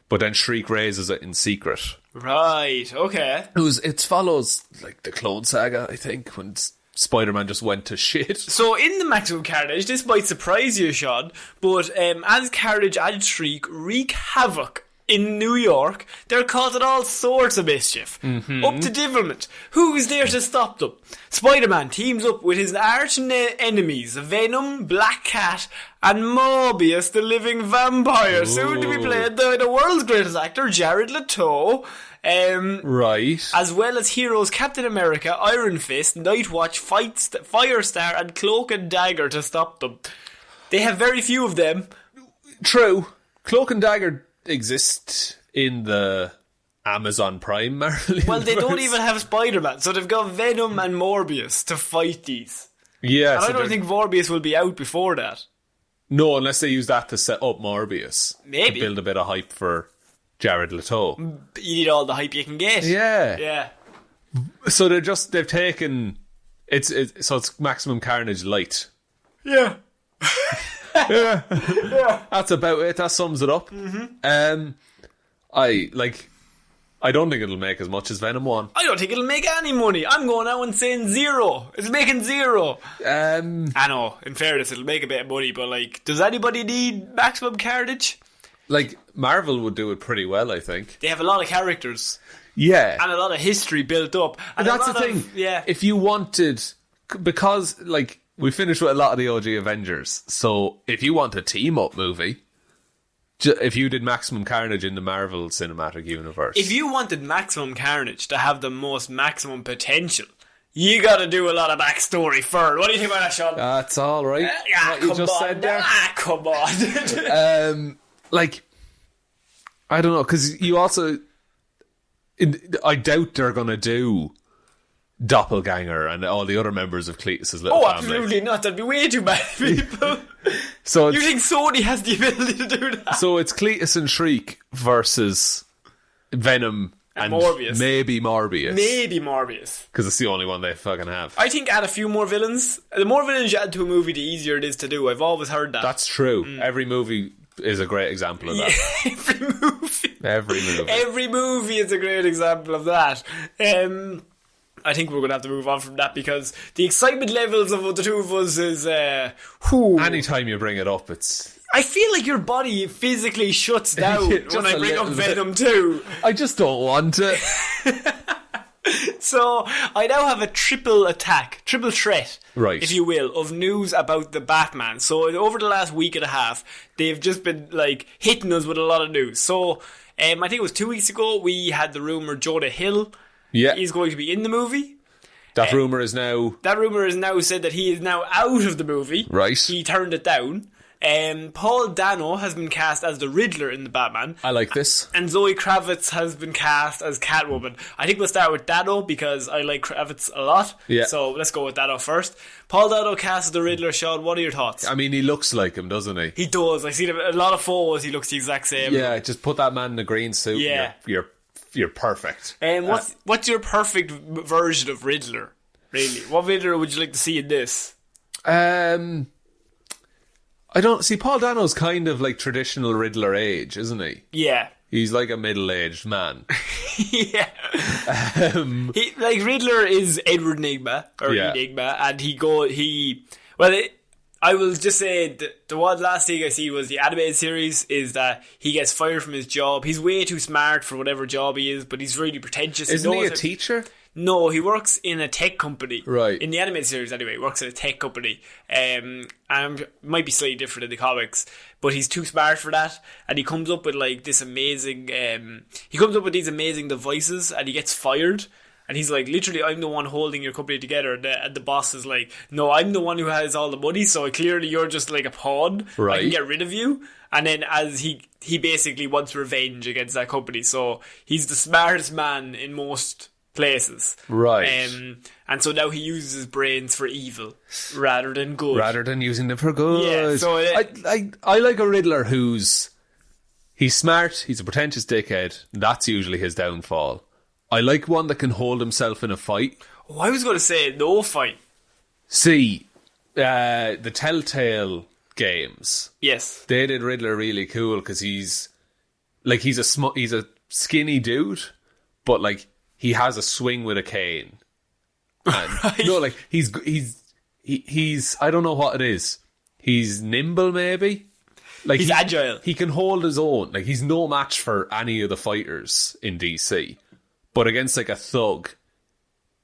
but then Shriek raises it in secret. Right, okay. It follows like the Clone Saga, I think, when Spider-Man just went to shit. So in the Maximum Carnage, this might surprise you, Sean, but as Carnage and Shriek wreak havoc in New York, they're causing all sorts of mischief. Mm-hmm. Up to devilment. Who's there to stop them? Spider-Man teams up with his arch enemies, Venom, Black Cat, and Morbius, the living vampire, soon to be played by the world's greatest actor, Jared Leto. Right. As well as heroes Captain America, Iron Fist, Nightwatch, Firestar, and Cloak and Dagger to stop them. They have very few of them. True. Cloak and Dagger exist in the Amazon Prime Marvel universe. Well, they don't even have Spider-Man, so they've got Venom and Morbius to fight these. Yeah, and I don't think Morbius will be out before that. No, unless they use that to set up Morbius. Maybe. To build a bit of hype for Jared Leto. You need all the hype you can get. Yeah. Yeah. So they've taken... It's Maximum Carnage Light. Yeah. Yeah. That's about it. That sums it up. Mm-hmm. I don't think it'll make as much as Venom 1. I don't think it'll make any money. I'm going out and saying 0. It's making 0. I know, in fairness, it'll make a bit of money, but does anybody need Maximum Carnage? Marvel would do it pretty well, I think. They have a lot of characters. Yeah. And a lot of history built up. And that's the thing. Yeah. If you wanted... Because, we finished with a lot of the OG Avengers, so if you want a team-up movie... If you did Maximum Carnage in the Marvel Cinematic Universe... If you wanted Maximum Carnage to have the most maximum potential, You got to do a lot of backstory first. What do you think about that, Sean? That's all right. What you just said there. Come on. Like, I don't know, because you also... I doubt they're going to do Doppelganger and all the other members of Cletus's little family. Absolutely not. That'd be way too bad, people. So you think Sony has the ability to do that? So it's Cletus and Shriek versus Venom and Morbius. Maybe Morbius. Because it's the only one they fucking have. I think add a few more villains. The more villains you add to a movie, the easier it is to do. I've always heard that. That's true. Every movie is a great example of that. Every movie is a great example of that. I think we're going to have to move on from that because the excitement levels of the two of us is... Anytime you bring it up, it's... I feel like your body physically shuts down when I bring up Venom 2. I just don't want to. So, I now have a triple threat, right, if you will, of news about the Batman. So, over the last week and a half, they've just been, like, hitting us with a lot of news. So, I think it was 2 weeks ago, we had the rumour Jonah Hill is going to be in the movie. That rumour is now... That rumour is now said that he is now out of the movie. Right. He turned it down. Paul Dano has been cast as the Riddler in the Batman. I like this. And Zoe Kravitz has been cast as Catwoman. I think we'll start with Dano because I like Kravitz a lot. Yeah. So let's go with Dano first. Paul Dano cast as the Riddler. Sean, what are your thoughts? I mean, he looks like him, doesn't he? He does. I see a lot of photos. He looks the exact same. Yeah, just put that man in a green suit. Yeah. And you're perfect. What's your perfect version of Riddler? Really, what Riddler would you like to see in this? I don't see. Paul Dano's kind of like traditional Riddler age, isn't he? Yeah, he's like a middle-aged man. Yeah, Riddler is Edward Enigma, and I will just say the one last thing I see was the animated series is that he gets fired from his job. He's way too smart for whatever job he is, but he's really pretentious. Isn't he a teacher? No, he works in a tech company. Right. In the animated series anyway, he works in a tech company. And might be slightly different in the comics, but he's too smart for that. And he comes up with like this amazing, these amazing devices and he gets fired. And he's like, literally, I'm the one holding your company together. And the boss is like, no, I'm the one who has all the money. So clearly you're just like a pawn. Right. I can get rid of you. And then as he basically wants revenge against that company. So he's the smartest man in most places. Right. And so now he uses his brains for evil rather than good. Rather than using them for good. Yeah, so I like a Riddler he's smart, he's a pretentious dickhead. That's usually his downfall. I like one that can hold himself in a fight. Oh, I was going to say no fight. See, the Telltale games. Yes. They did Riddler really cool because he's a skinny dude, but like he has a swing with a cane. And, right. No, like he's I don't know what it is. He's nimble, maybe. Like he's agile. He can hold his own. Like he's no match for any of the fighters in DC. But against like a thug.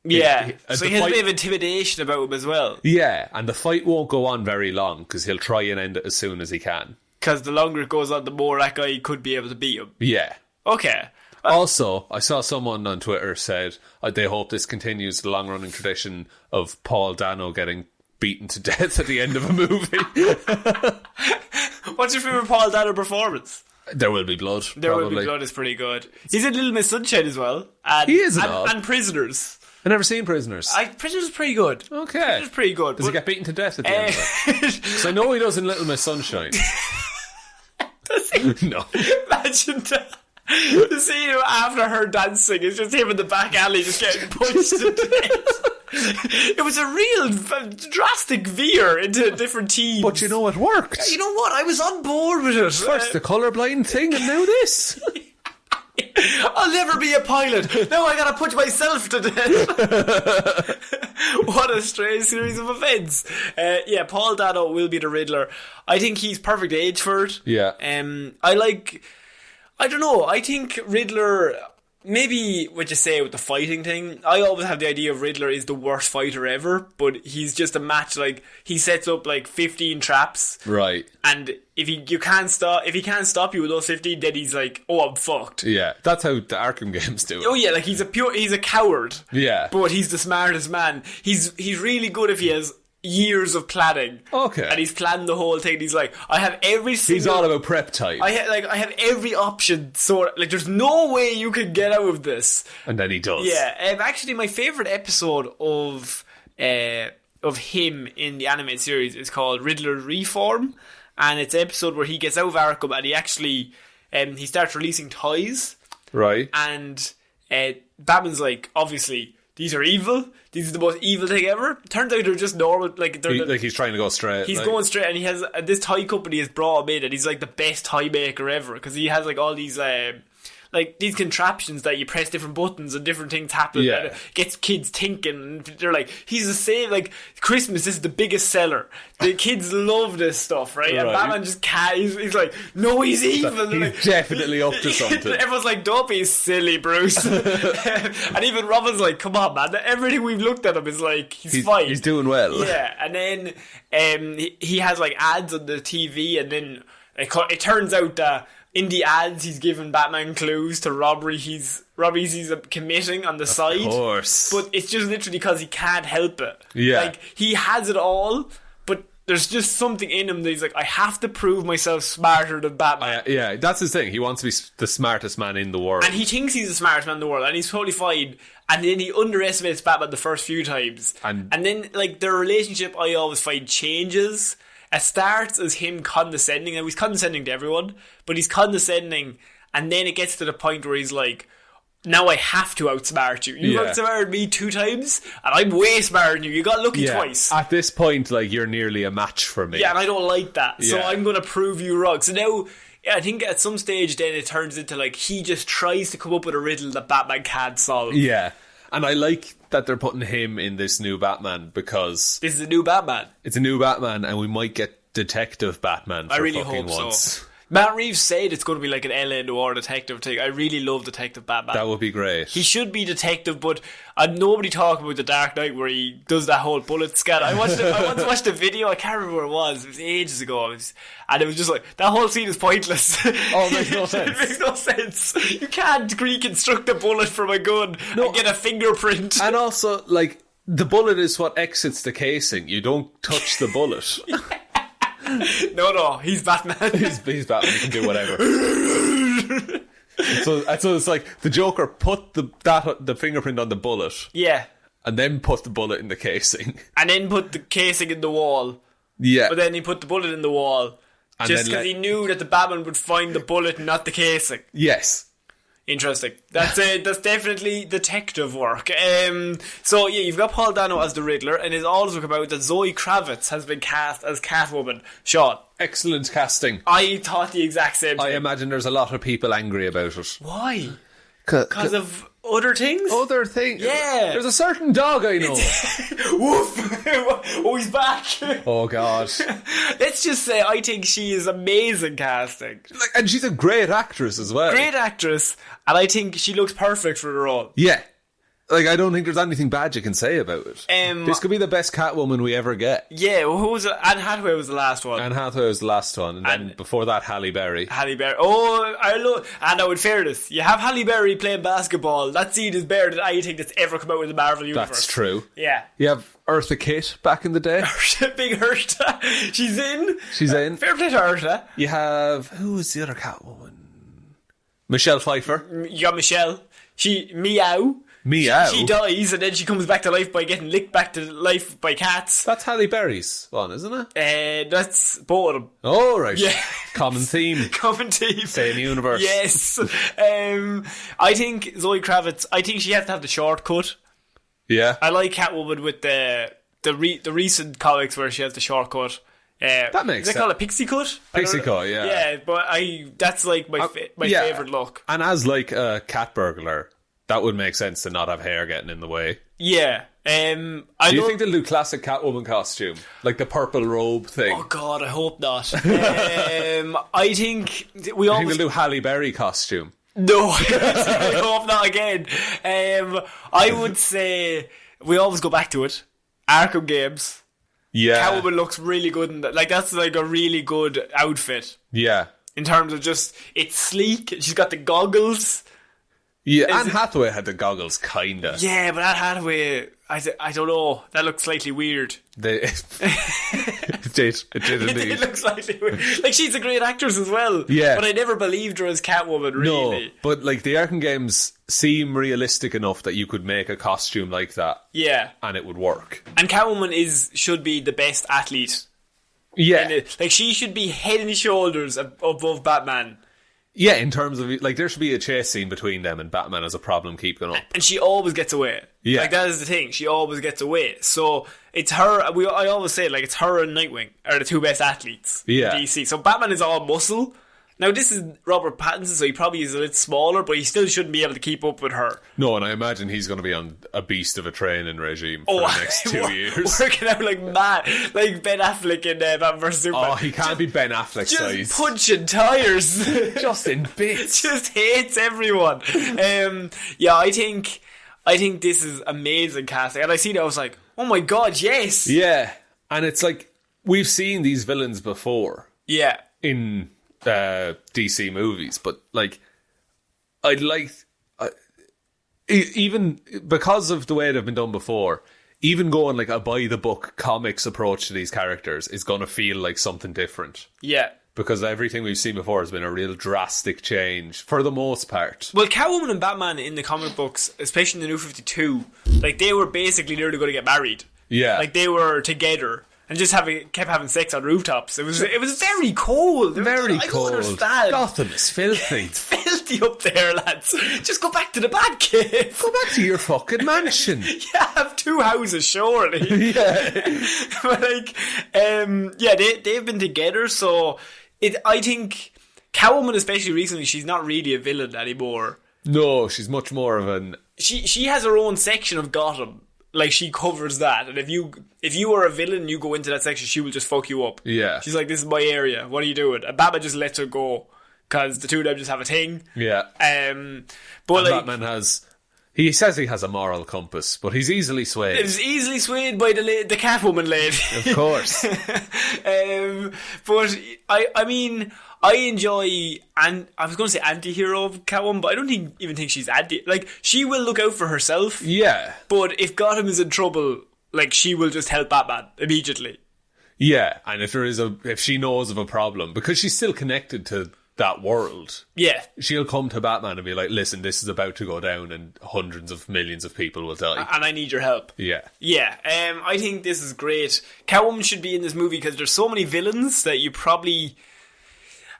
Yeah. So he has a bit of intimidation about him as well. Yeah, and the fight won't go on very long because he'll try and end it as soon as he can. Because the longer it goes on, the more that guy could be able to beat him. Yeah. Okay. Also, I saw someone on Twitter said they hope this continues the long-running tradition of Paul Dano getting beaten to death at the end of a movie. What's your favourite Paul Dano performance? There Will Be Blood. There Will Be Blood is pretty good. He's in Little Miss Sunshine as well. And, he is and Prisoners. I've never seen Prisoners. Prisoners is pretty good. Okay. Prisoners is pretty good. Does he get beaten to death at the end of it? Because I know he does in Little Miss Sunshine. Does he? No. Imagine that. The scene after her dancing is just him in the back alley just getting punched to death. It was a real drastic veer into a different team. But you know, it worked. You know what? I was on board with it. First the colourblind thing and now this. I'll never be a pilot. Now I gotta punch myself to death. What a strange series of events. Paul Dano will be the Riddler. I think he's perfect age for it. Yeah. I don't know. I think Riddler maybe what you say with the fighting thing, I always have the idea of Riddler is the worst fighter ever, but he's just a match, like, he sets up like 15 traps. Right. And if he can't stop you with those 15, then he's like, oh, I'm fucked. Yeah, that's how the Arkham games do it. Oh yeah, like he's a coward. Yeah. But he's the smartest man. He's really good if he has years of planning. Okay. And he's planned the whole thing. He's like, I have every single... He's all about prep time. I have every option. So, like, there's no way you can get out of this. And then he does. Yeah. Actually, my favourite episode of him in the animated series is called Riddler Reform. And it's an episode where he gets out of Arkham and he actually... he starts releasing toys. Right. And Batman's like, obviously... These are evil. These are the most evil thing ever. Turns out they're just normal. Like he's trying to go straight. He's going straight, and he has this toy company has brought him in, and he's like the best toy maker ever because he has like all these like these contraptions that you press different buttons and different things happen. Yeah. And it gets kids thinking. And they're like, he's the same. Like Christmas is the biggest seller. The kids love this stuff, right? And Batman just can't. He's like, no, he's evil. He's like, definitely up to something. Everyone's like, don't be silly, Bruce. And even Robin's like, come on, man. Everything we've looked at him is like, he's fine. He's doing well. Yeah, and then he has like ads on the TV, and then it turns out that in the ads he's given Batman clues to robberies he's committing on the side. Of course. But it's just literally because he can't help it. Yeah. Like, he has it all, but there's just something in him that he's like, I have to prove myself smarter than Batman. Yeah, that's his thing. He wants to be the smartest man in the world. And he thinks he's the smartest man in the world, and he's totally fine. And then he underestimates Batman the first few times. And then, like, their relationship, I always find, changes. It starts as him condescending. Now, he's condescending to everyone, but he's condescending, and then it gets to the point where he's like, now I have to outsmart you. You've outsmarted me 2 times, and I'm way smarter than you. You got lucky twice. At this point, like, you're nearly a match for me. Yeah, and I don't like that. So I'm going to prove you wrong. So now, I think at some stage then it turns into, like, he just tries to come up with a riddle that Batman can't solve. Yeah. And I like that they're putting him in this new Batman because... This is a new Batman. It's a new Batman, and we might get Detective Batman for I really fucking hope once. So. Matt Reeves said it's going to be like an LA Noir detective thing. I really love Detective Batman. That would be great. He should be detective, but nobody talk about the Dark Knight where he does that whole bullet scan. I once watched a video, I can't remember where it was ages ago, and it was just like, that whole scene is pointless. Oh, it makes no sense. It makes no sense. You can't reconstruct a bullet from a gun and get a fingerprint. And also, like, the bullet is what exits the casing. You don't touch the bullet. No, he's Batman. He's Batman. He can do whatever. so it's like the Joker put the fingerprint on the bullet. Yeah. And then put the bullet in the casing. And then put the casing in the wall. Yeah. But then he put the bullet in the wall. And just because he knew that the Batman would find the bullet, not the casing. Yes. Interesting. That's definitely detective work. So yeah, you've got Paul Dano as the Riddler, and it's also about that Zoe Kravitz has been cast as Catwoman. Sean, excellent casting. I thought the exact same thing. I imagine there's a lot of people angry about it. Why? Because of other things? Other things? Yeah. There's a certain dog I know. Woof. Oh, he's back. Oh, God. Let's just say I think she is amazing casting. And she's a great actress as well. Great actress. And I think she looks perfect for the role. Yeah. Like, I don't think there's anything bad you can say about it. This could be the best Catwoman we ever get. Yeah, well, who was it? Anne Hathaway was the last one. Anne Hathaway was the last one. And then before that, Halle Berry. Oh, I love... And now, in fairness, you have Halle Berry playing basketball. That scene is better than anything that's ever come out in the Marvel Universe. That's true. Yeah. You have Eartha Kitt back in the day. Big Eartha. She's in. She's in. Fair play to Eartha. You have... Who was the other Catwoman? Michelle Pfeiffer. You got Michelle. Meow. She dies and then she comes back to life by getting licked back to life by cats. That's Halle Berry's one, isn't it? That's both of them. Oh, right. Yeah. Common theme. Same universe. Yes. I think Zoe Kravitz, I think she has to have the shortcut. Yeah. I like Catwoman with the recent comics where she has the shortcut. That makes sense. They call it pixie cut? Pixie cut, yeah. Yeah, but that's like my favourite look. And as like a cat burglar, that would make sense to not have hair getting in the way. Yeah. Do you think they'll do classic Catwoman costume? Like the purple robe thing? Oh God, I hope not. I think I think they'll do Halle Berry costume. No, I hope not again. I would say we always go back to it. Arkham games. Yeah. Catwoman looks really good in that. Like, that's like a really good outfit. Yeah. In terms of just, it's sleek. She's got the goggles. Yeah, Anne Hathaway had the goggles, kinda. Yeah, but Anne Hathaway, I don't know. That looked slightly weird. It did indeed. It looks slightly weird. Like, she's a great actress as well. Yeah. But I never believed her as Catwoman, really. No, but like the Arkham games seem realistic enough that you could make a costume like that. Yeah. And it would work. And Catwoman should be the best athlete. Yeah. Like, she should be head and shoulders above Batman. Yeah, in terms of, like, there should be a chase scene between them and Batman has a problem keeping up. And she always gets away. Yeah. Like, that is the thing. She always gets away. So, it's her, I always say, like, it's her and Nightwing are the two best athletes in DC. So, Batman is all muscle. Now, this is Robert Pattinson, so he probably is a little smaller, but he still shouldn't be able to keep up with her. No, and I imagine he's going to be on a beast of a training regime for the next 2 years. Working out like mad, like Ben Affleck in Batman vs Superman. Oh, he can't be Ben Affleck size. Just punching tires. Just in bits. Just hates everyone. Yeah, I think this is amazing casting. And I seen it, I was like, oh my god, yes. Yeah, and it's like, we've seen these villains before. Yeah. In DC movies, but like even because of the way they've been done before, even going like a by the book comics approach to these characters is going to feel like something different. Yeah. Because everything we've seen before has been a real drastic change for the most part. Well, Catwoman and Batman in the comic books, especially in the New 52, like they were basically nearly going to get married. Yeah. Like they were together. And just kept having sex on rooftops. It was very cold. Very cold. I don't understand. Gotham is filthy. It's filthy up there, lads. Just go back to the Batcave. Go back to your fucking mansion. Yeah, have 2 houses, surely. Yeah. But like, they've been together, so I think Catwoman, especially recently, she's not really a villain anymore. No, she's much more of an... She has her own section of Gotham. Like, she covers that, and if you are a villain, you go into that section, she will just fuck you up. Yeah. She's like, this is my area, what are you doing? And Batman just lets her go, because the two of them just have a thing. Yeah. But and like, Batman has... He says he has a moral compass, but he's easily swayed. It's easily swayed by the Catwoman lady. Of course. But, I mean... I enjoy, and I was going to say anti-hero Catwoman, but I don't even think she's anti. Like, she will look out for herself. Yeah. But if Gotham is in trouble, like, she will just help Batman immediately. Yeah, and if she knows of a problem, because she's still connected to that world. Yeah. She'll come to Batman and be like, listen, this is about to go down and hundreds of millions of people will die. And I need your help. Yeah. Yeah, I think this is great. Catwoman should be in this movie because there's so many villains that you probably...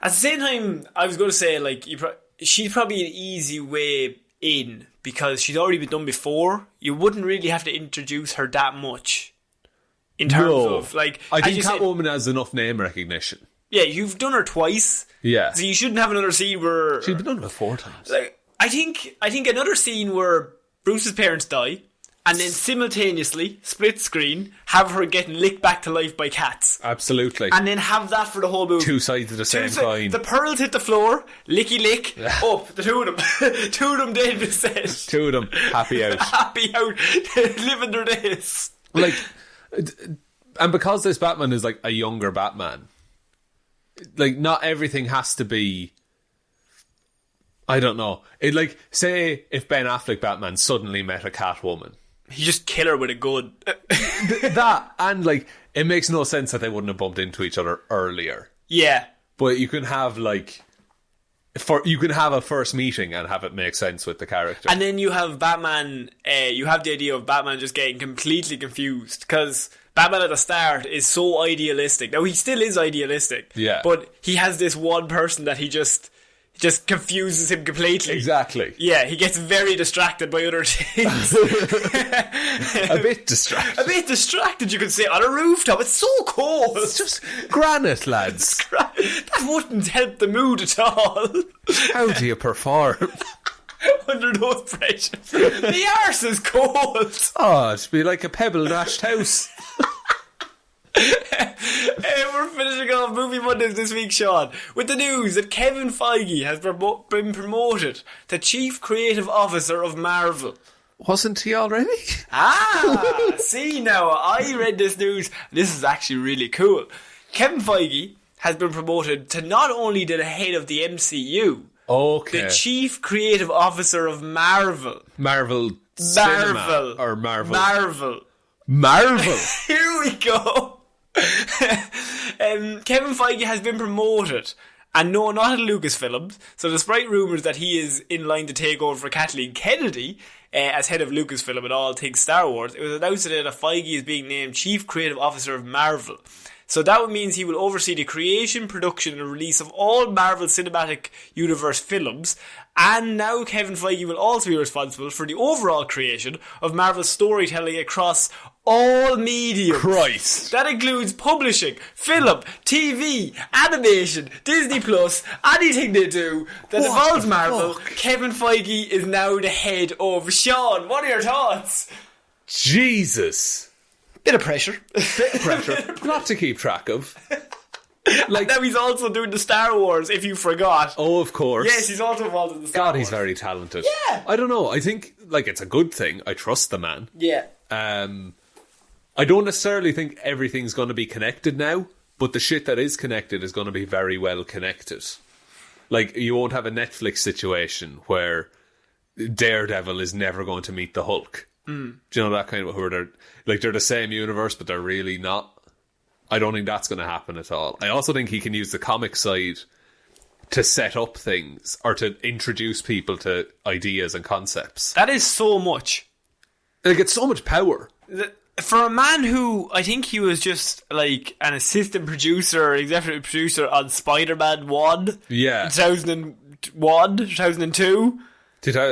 At the same time, I was going to say, like, she's probably an easy way in because she's already been done before. You wouldn't really have to introduce her that much in terms of, like... I think Catwoman has enough name recognition. Yeah, you've done her twice. Yeah. So you shouldn't have another scene where... She's been done about 4 times. Like, I think another scene where Bruce's parents die and then simultaneously, split screen, have her getting licked back to life by cats. Absolutely. And then have that for the whole movie. 2 sides of the same coin. The pearls hit the floor, licky lick, up, the 2 of them. 2 of them dead in the set. 2 of them, happy out. Happy out, living their days. Like, and because this Batman is like a younger Batman, like, not everything has to be... I don't know. It, like, say if Ben Affleck Batman suddenly met a Catwoman. He just kill her with a gun. That, and like, it makes no sense that they wouldn't have bumped into each other earlier. Yeah. But you can have, like, you can have a first meeting and have it make sense with the character. And then you have Batman, you have the idea of Batman just getting completely confused, because Batman at the start is so idealistic. Now, he still is idealistic. Yeah. But he has this one person that he just confuses him completely. Exactly. Yeah, he gets very distracted by other things. A bit distracted. A bit distracted, you could say, on a rooftop. It's so cold. It's just granite, lads. That wouldn't help the mood at all. How do you perform? Under those pressures. The arse is cold. Oh, it'd be like a pebble dashed house. We're finishing off Movie Mondays this week, Sean, with the news that Kevin Feige has been promoted to Chief Creative Officer of Marvel. Wasn't he already? See now, I read this news. This is actually really cool. Kevin Feige has been promoted to not only the head of the MCU, the Chief Creative Officer of Marvel. Marvel Cinema or Marvel? Marvel. Here we go. Kevin Feige has been promoted. And no, not at Lucasfilms. So despite rumours that he is in line to take over for Kathleen Kennedy as head of Lucasfilm and all things Star Wars, it was announced today that Feige is being named Chief Creative Officer of Marvel. So that means he will oversee the creation, production and release of all Marvel Cinematic Universe films. And now Kevin Feige will also be responsible for the overall creation of Marvel storytelling across all mediums. Christ. That includes publishing, film, TV, animation, Disney Plus, anything they do that involves Marvel. Kevin Feige is now the head of. Sean, what are your thoughts? Jesus. Bit of pressure. Not to keep track of. Like, now he's also doing the Star Wars, if you forgot. Oh, of course. Yes, he's also involved in the Star Wars. He's very talented. Yeah. I don't know. I think, it's a good thing. I trust the man. Yeah. I don't necessarily think everything's going to be connected now, but the shit that is connected is going to be very well connected. Like, you won't have a Netflix situation where Daredevil is never going to meet the Hulk. Do you know that kind of, where they're the same universe, but they're really not? I don't think that's going to happen at all. I also think he can use the comic side to set up things or to introduce people to ideas and concepts. That is so much. Like, it's so much power. For a man who, I think he was just like an assistant producer, executive producer on Spider-Man 1. Yeah. 2001, 2002.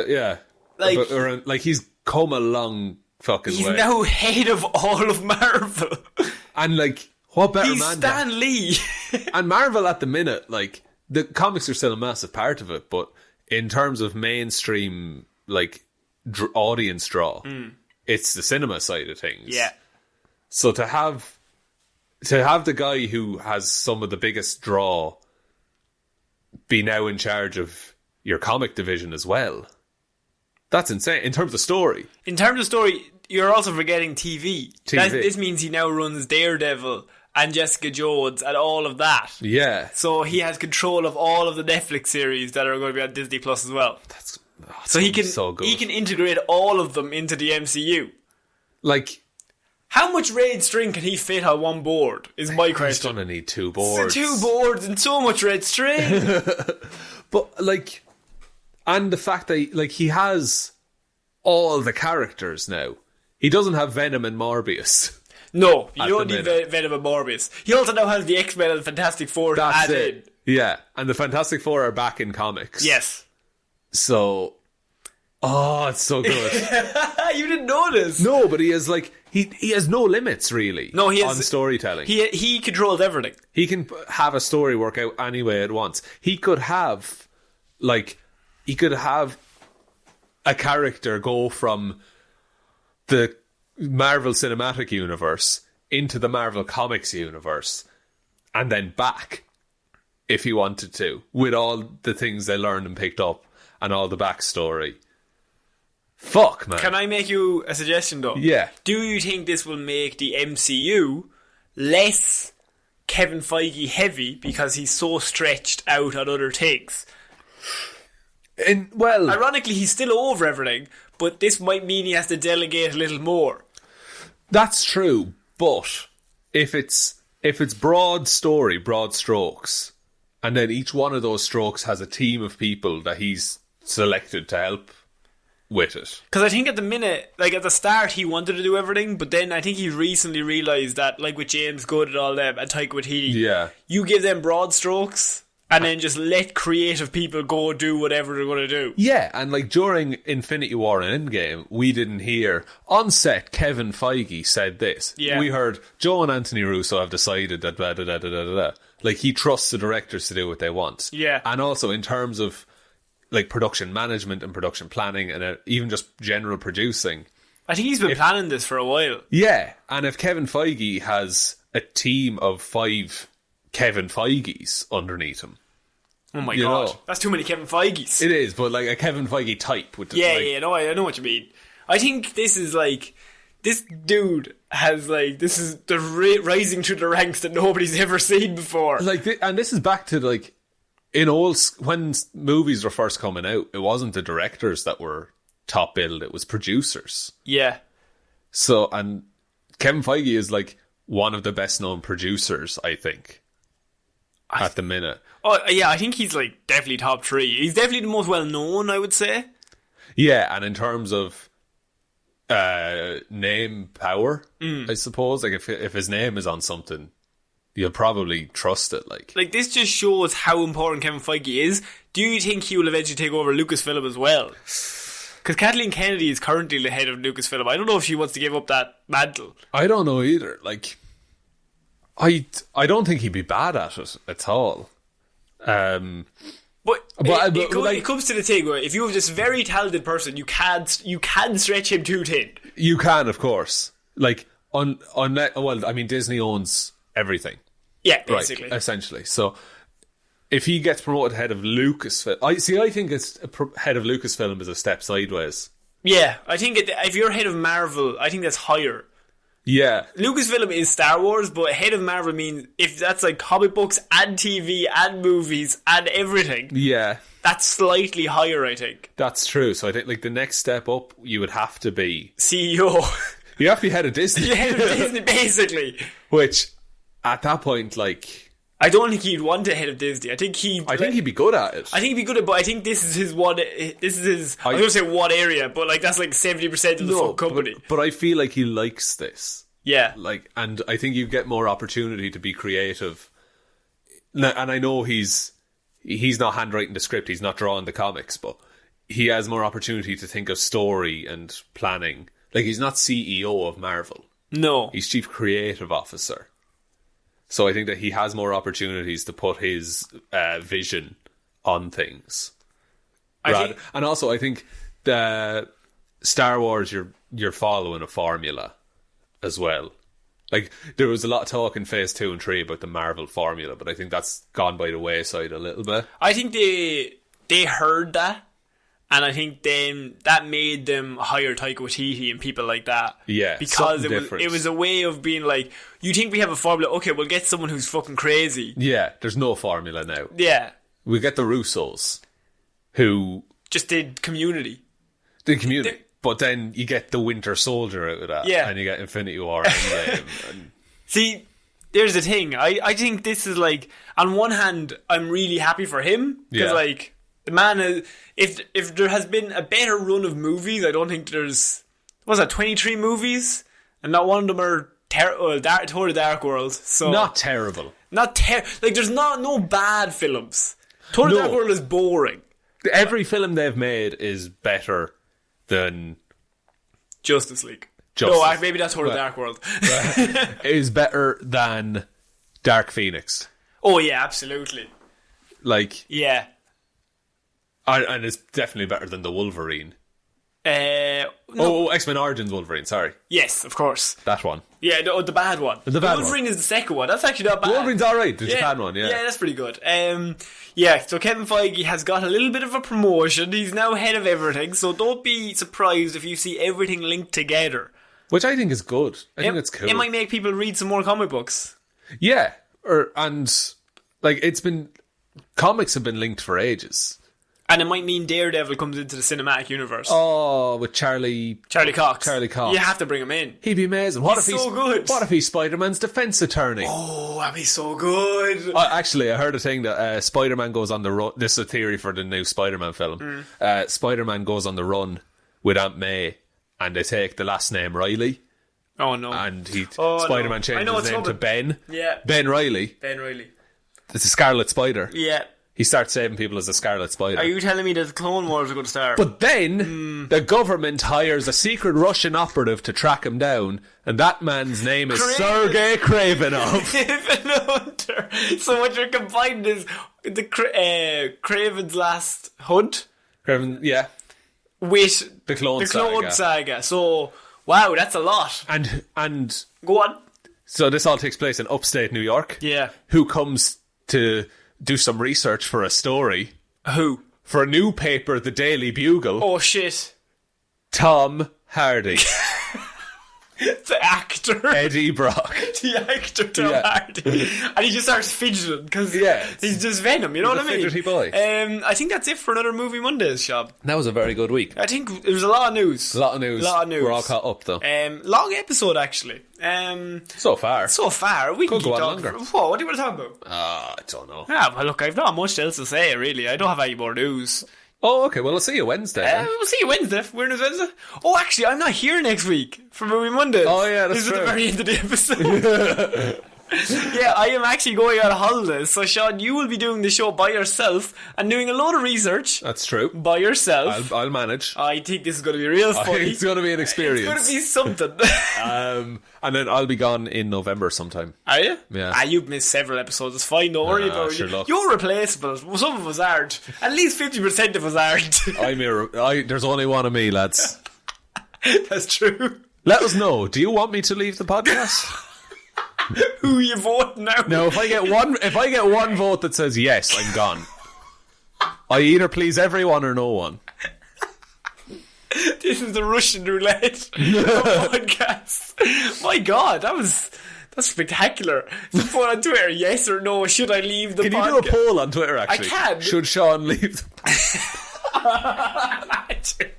Yeah. Like he's come a long fucking way. He's now head of all of Marvel. And what better He's man? Stan Lee. And Marvel at the minute, the comics are still a massive part of it, but in terms of mainstream, audience draw, it's the cinema side of things. Yeah. So to have the guy who has some of the biggest draw be now in charge of your comic division as well, that's insane. In terms of story. You're also forgetting TV. This means he now runs Daredevil and Jessica Jones and all of that. Yeah. So he has control of all of the Netflix series that are going to be on Disney Plus as well. So he can integrate all of them into the MCU. How much red string can he fit on one board is my question. He's going to need 2 boards. 2 boards and so much red string. But and the fact that he has all the characters now. He doesn't have Venom and Morbius. No, you don't need Venom and Morbius. He also now has the X-Men and the Fantastic Four to add in. Yeah, and the Fantastic Four are back in comics. Yes. So, it's so good. You didn't notice? No, but he has he has no limits really. No, he has on storytelling. He controls everything. He can have a story work out any way it wants. He could have a character go from the Marvel Cinematic Universe into the Marvel Comics universe and then back if he wanted to, with all the things they learned and picked up and all the backstory. Fuck, man. Can I make you a suggestion though? Yeah. Do you think this will make the MCU less Kevin Feige heavy because he's so stretched out on other things? Ironically, he's still over everything, but this might mean he has to delegate a little more. That's true, but if it's broad story, broad strokes, and then each one of those strokes has a team of people that he's selected to help with it. Because I think at the minute, at the start, he wanted to do everything, but then I think he recently realised that, with James Gunn and all them, and Taika Waititi, you give them broad strokes, and then just let creative people go do whatever they're going to do. Yeah, and during Infinity War and Endgame, we didn't hear, on set, Kevin Feige said this. Yeah. We heard, Joe and Anthony Russo have decided that blah, blah, blah, blah, blah, blah. He trusts the directors to do what they want. Yeah. And also, in terms of, production management and production planning and even just general producing. I think he's been planning this for a while. Yeah, and if Kevin Feige has a team of 5 Kevin Feiges underneath him. Oh my god, that's too many Kevin Feiges. It is, but like a Kevin Feige type. With I know what you mean. I think this is like, this dude has like, this is the rising through the ranks that nobody's ever seen before. Like, and this is back to like, when movies were first coming out, it wasn't the directors that were top billed, it was producers. Yeah. So, and Kevin Feige is like one of the best known producers, I think, at the minute. Oh, yeah, I think he's like definitely top 3. He's definitely the most well known, I would say. Yeah, and in terms of name power, I suppose, like if his name is on something, you'll probably trust it. Like this just shows how important Kevin Feige is. Do you think he will eventually take over Lucasfilm as well? Because Kathleen Kennedy is currently the head of Lucasfilm. I don't know if she wants to give up that mantle. I don't know either. Like, I don't think he'd be bad at it at all. But it comes to the thing where if you have this very talented person, you can stretch him too thin. You can, of course. Like, Disney owns everything. Yeah, basically. Right, essentially. So, if he gets promoted head of Lucasfilm... I think head of Lucasfilm is a step sideways. Yeah, I think if you're head of Marvel, I think that's higher. Yeah. Lucasfilm is Star Wars, but head of Marvel means if that's like comic books and TV and movies and everything. Yeah. That's slightly higher, I think. That's true. So I think like the next step up, you would have to be... CEO. You have to be head of Disney. Yeah, head of Disney, basically. Which, at that point, like... I don't think he'd want a head of Disney. I think he'd be good at it. I think he'd be good at it, but I think this is his one... I was going to say one area, but like that's like 70% of the full company. But I feel like he likes this. Yeah. Like, and I think you get more opportunity to be creative. And I know he's not handwriting the script, he's not drawing the comics, but he has more opportunity to think of story and planning. Like, he's not CEO of Marvel. No. He's Chief Creative Officer. So I think that he has more opportunities to put his vision on things. And also, I think the Star Wars, you're following a formula as well. Like, there was a lot of talk in Phase 2 and 3 about the Marvel formula, but I think that's gone by the wayside a little bit. I think they heard that, and I think then that made them hire Taika Waititi and people like that. Yeah, because it was a way of being like, you think we have a formula? Okay, we'll get someone who's fucking crazy. Yeah, there's no formula now. Yeah, we get the Russos, who just did Community. But then you get the Winter Soldier out of that, and you get Infinity War. And See, there's the thing. I think this is like, on one hand, I'm really happy for him because like the man is, if there has been a better run of movies, I don't think there's 23 movies, and not one of them are Thor: The Dark World. So not terrible. Like there's no bad films. Thor: The Dark World is boring. Every film they've made is better than Justice League. Maybe that's Thor: The Dark World. Is better than Dark Phoenix. Oh yeah, absolutely. Like, yeah, and it's definitely better than the Wolverine. No. X-Men Origins Wolverine, sorry. Yes, of course. That one. Yeah, the bad one. The bad Wolverine one. Is the second one. That's actually not bad. Wolverine's alright, the Japan one, yeah. Yeah, that's pretty good. So Kevin Feige has got a little bit of a promotion. He's now head of everything, so don't be surprised if you see everything linked together. Which I think is good. I think it's cool. It might make people read some more comic books. Yeah. Comics have been linked for ages. And it might mean Daredevil comes into the cinematic universe. Oh, with Charlie Cox. You have to bring him in. He'd be amazing. He's so good. What if he's Spider-Man's defense attorney? Oh, that'd be so good. Actually, I heard a thing that Spider-Man goes on the run. This is a theory for the new Spider-Man film. Spider-Man goes on the run with Aunt May, and they take the last name Riley. Oh no! And Spider-Man changes his name to Ben. Yeah, Ben Riley. It's a Scarlet Spider. Yeah. He starts saving people as a Scarlet Spider. Are you telling me that the Clone Wars are going to start? But then, the government hires a secret Russian operative to track him down, and that man's name is Sergei Kravenov. Hunter. So what you're combining is the Kraven's Last Hunt? Kraven, yeah. With the Clone Saga. So, wow, that's a lot. And go on. So this all takes place in upstate New York. Yeah. Who comes to do some research for a story. Who? For a new paper, the Daily Bugle. Oh, shit. Tom Hardy. The actor. Eddie Brock. The actor Tom Hardy. And he just starts fidgeting because he's just Venom, you know what I mean? Fidgety boy. I think that's it for another Movie Mondays, Shab. That was a very good week. I think there was a lot of news. A lot of news. We're all caught up though. Long episode actually. So far. We could can go on talk. longer. What do you want to talk about? I don't know. Yeah, well look, I've not much else to say really. I don't have any more news. Oh, okay. Well, I'll see you Wednesday. We'll see you Wednesday. We're news Wednesday. Oh, actually, I'm not here next week for Movie Mondays. Oh, yeah, that's This true. is at the very end of the episode. Yeah, I am actually going on holidays. So, Sean, you will be doing the show by yourself and doing a load of research. That's true. By yourself. I'll manage. I think this is going to be real funny. It's going to be an experience. It's going to be something. And then I'll be gone in November sometime. Are you? Yeah. You've missed several episodes. It's fine. Don't worry about sure it. look. You're replaceable. Some of us aren't. At least 50% of us aren't. There's only one of me, lads. That's true. Let us know. Do you want me to leave the podcast? Who you vote now? No, if I get one vote that says yes, I'm gone. I either please everyone or no one. This is the Russian roulette podcast. My God, that's spectacular. Just put on Twitter, yes or no, should I leave the podcast? Can you do a poll on Twitter, actually? I can. Should Shaun leave the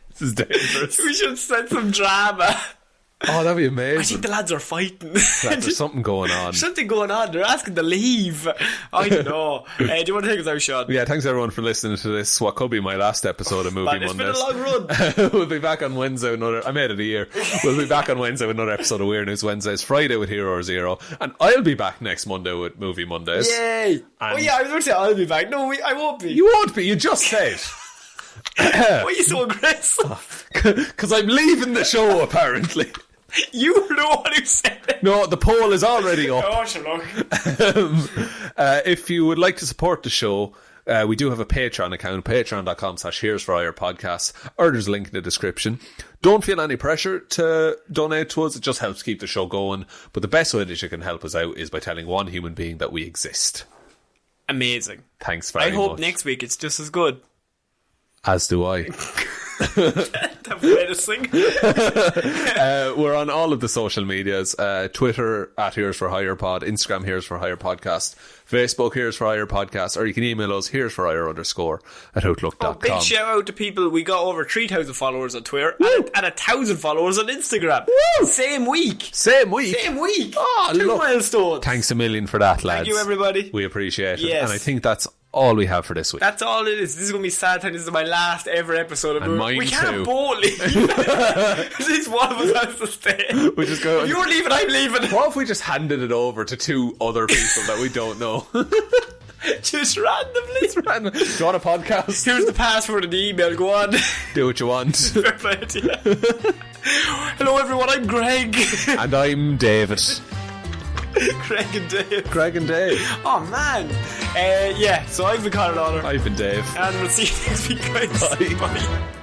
This is dangerous. We should set some drama. Oh, that'd be amazing. I think the lads are fighting. There's something going on. Something going on. They're asking to leave. I don't know. Do you want to take us out, Sean? Yeah, thanks everyone for listening to this. What could be my last episode of Movie Mondays. It's been a long run. We'll be back on Wednesday with I made it a year. We'll be back on Wednesday with another episode of Weird News Wednesdays, Friday with Hero or Zero, and I'll be back next Monday with Movie Mondays. Yay! Oh yeah, I was going to say I'll be back. No, I won't be. You won't be. You just said. Why are you so aggressive? Because I'm leaving the show, apparently. You were the one who said it. No, the poll is already up. Oh, sure, look. If you would like to support the show, we do have a Patreon account, patreon.com/Here's for Hire Podcasts, or there's a link in the description. Don't feel any pressure to donate to us. It just helps keep the show going. But the best way that you can help us out is by telling one human being that we exist. Amazing. Thanks very much. I hope next week it's just as good. As do I. That way to sing. We're on all of the social medias. Twitter @Here's for Hire Pod, Instagram Here's for Hire Podcast, Facebook Here's for Hire Podcast, or you can email us Here's for Hire _@outlook.com. Big shout out to people. We got over 3,000 followers on Twitter and 1,000 followers on Instagram. Woo! Same week. Oh, 2 milestones. Thanks a million for that, lads. Thank you, everybody. We appreciate it. Yes. And I think that's all we have for this week. That's all it is. This is going to be sad time. This is my last ever episode of And mine We can't too. both leave. At least one of us has to stay. We just go. If you're leaving, I'm leaving. What if we just handed it over to 2 other people that we don't know? Just randomly. Do you want a podcast? Here's the password and the email. Go on. Do what you want. Fair play to you. Hello, everyone. I'm Greg. And I'm David. Greg and Dave. Oh, man. Yeah, so I've been Conor. I've been Dave. And we'll see you next week, guys. Bye. Bye.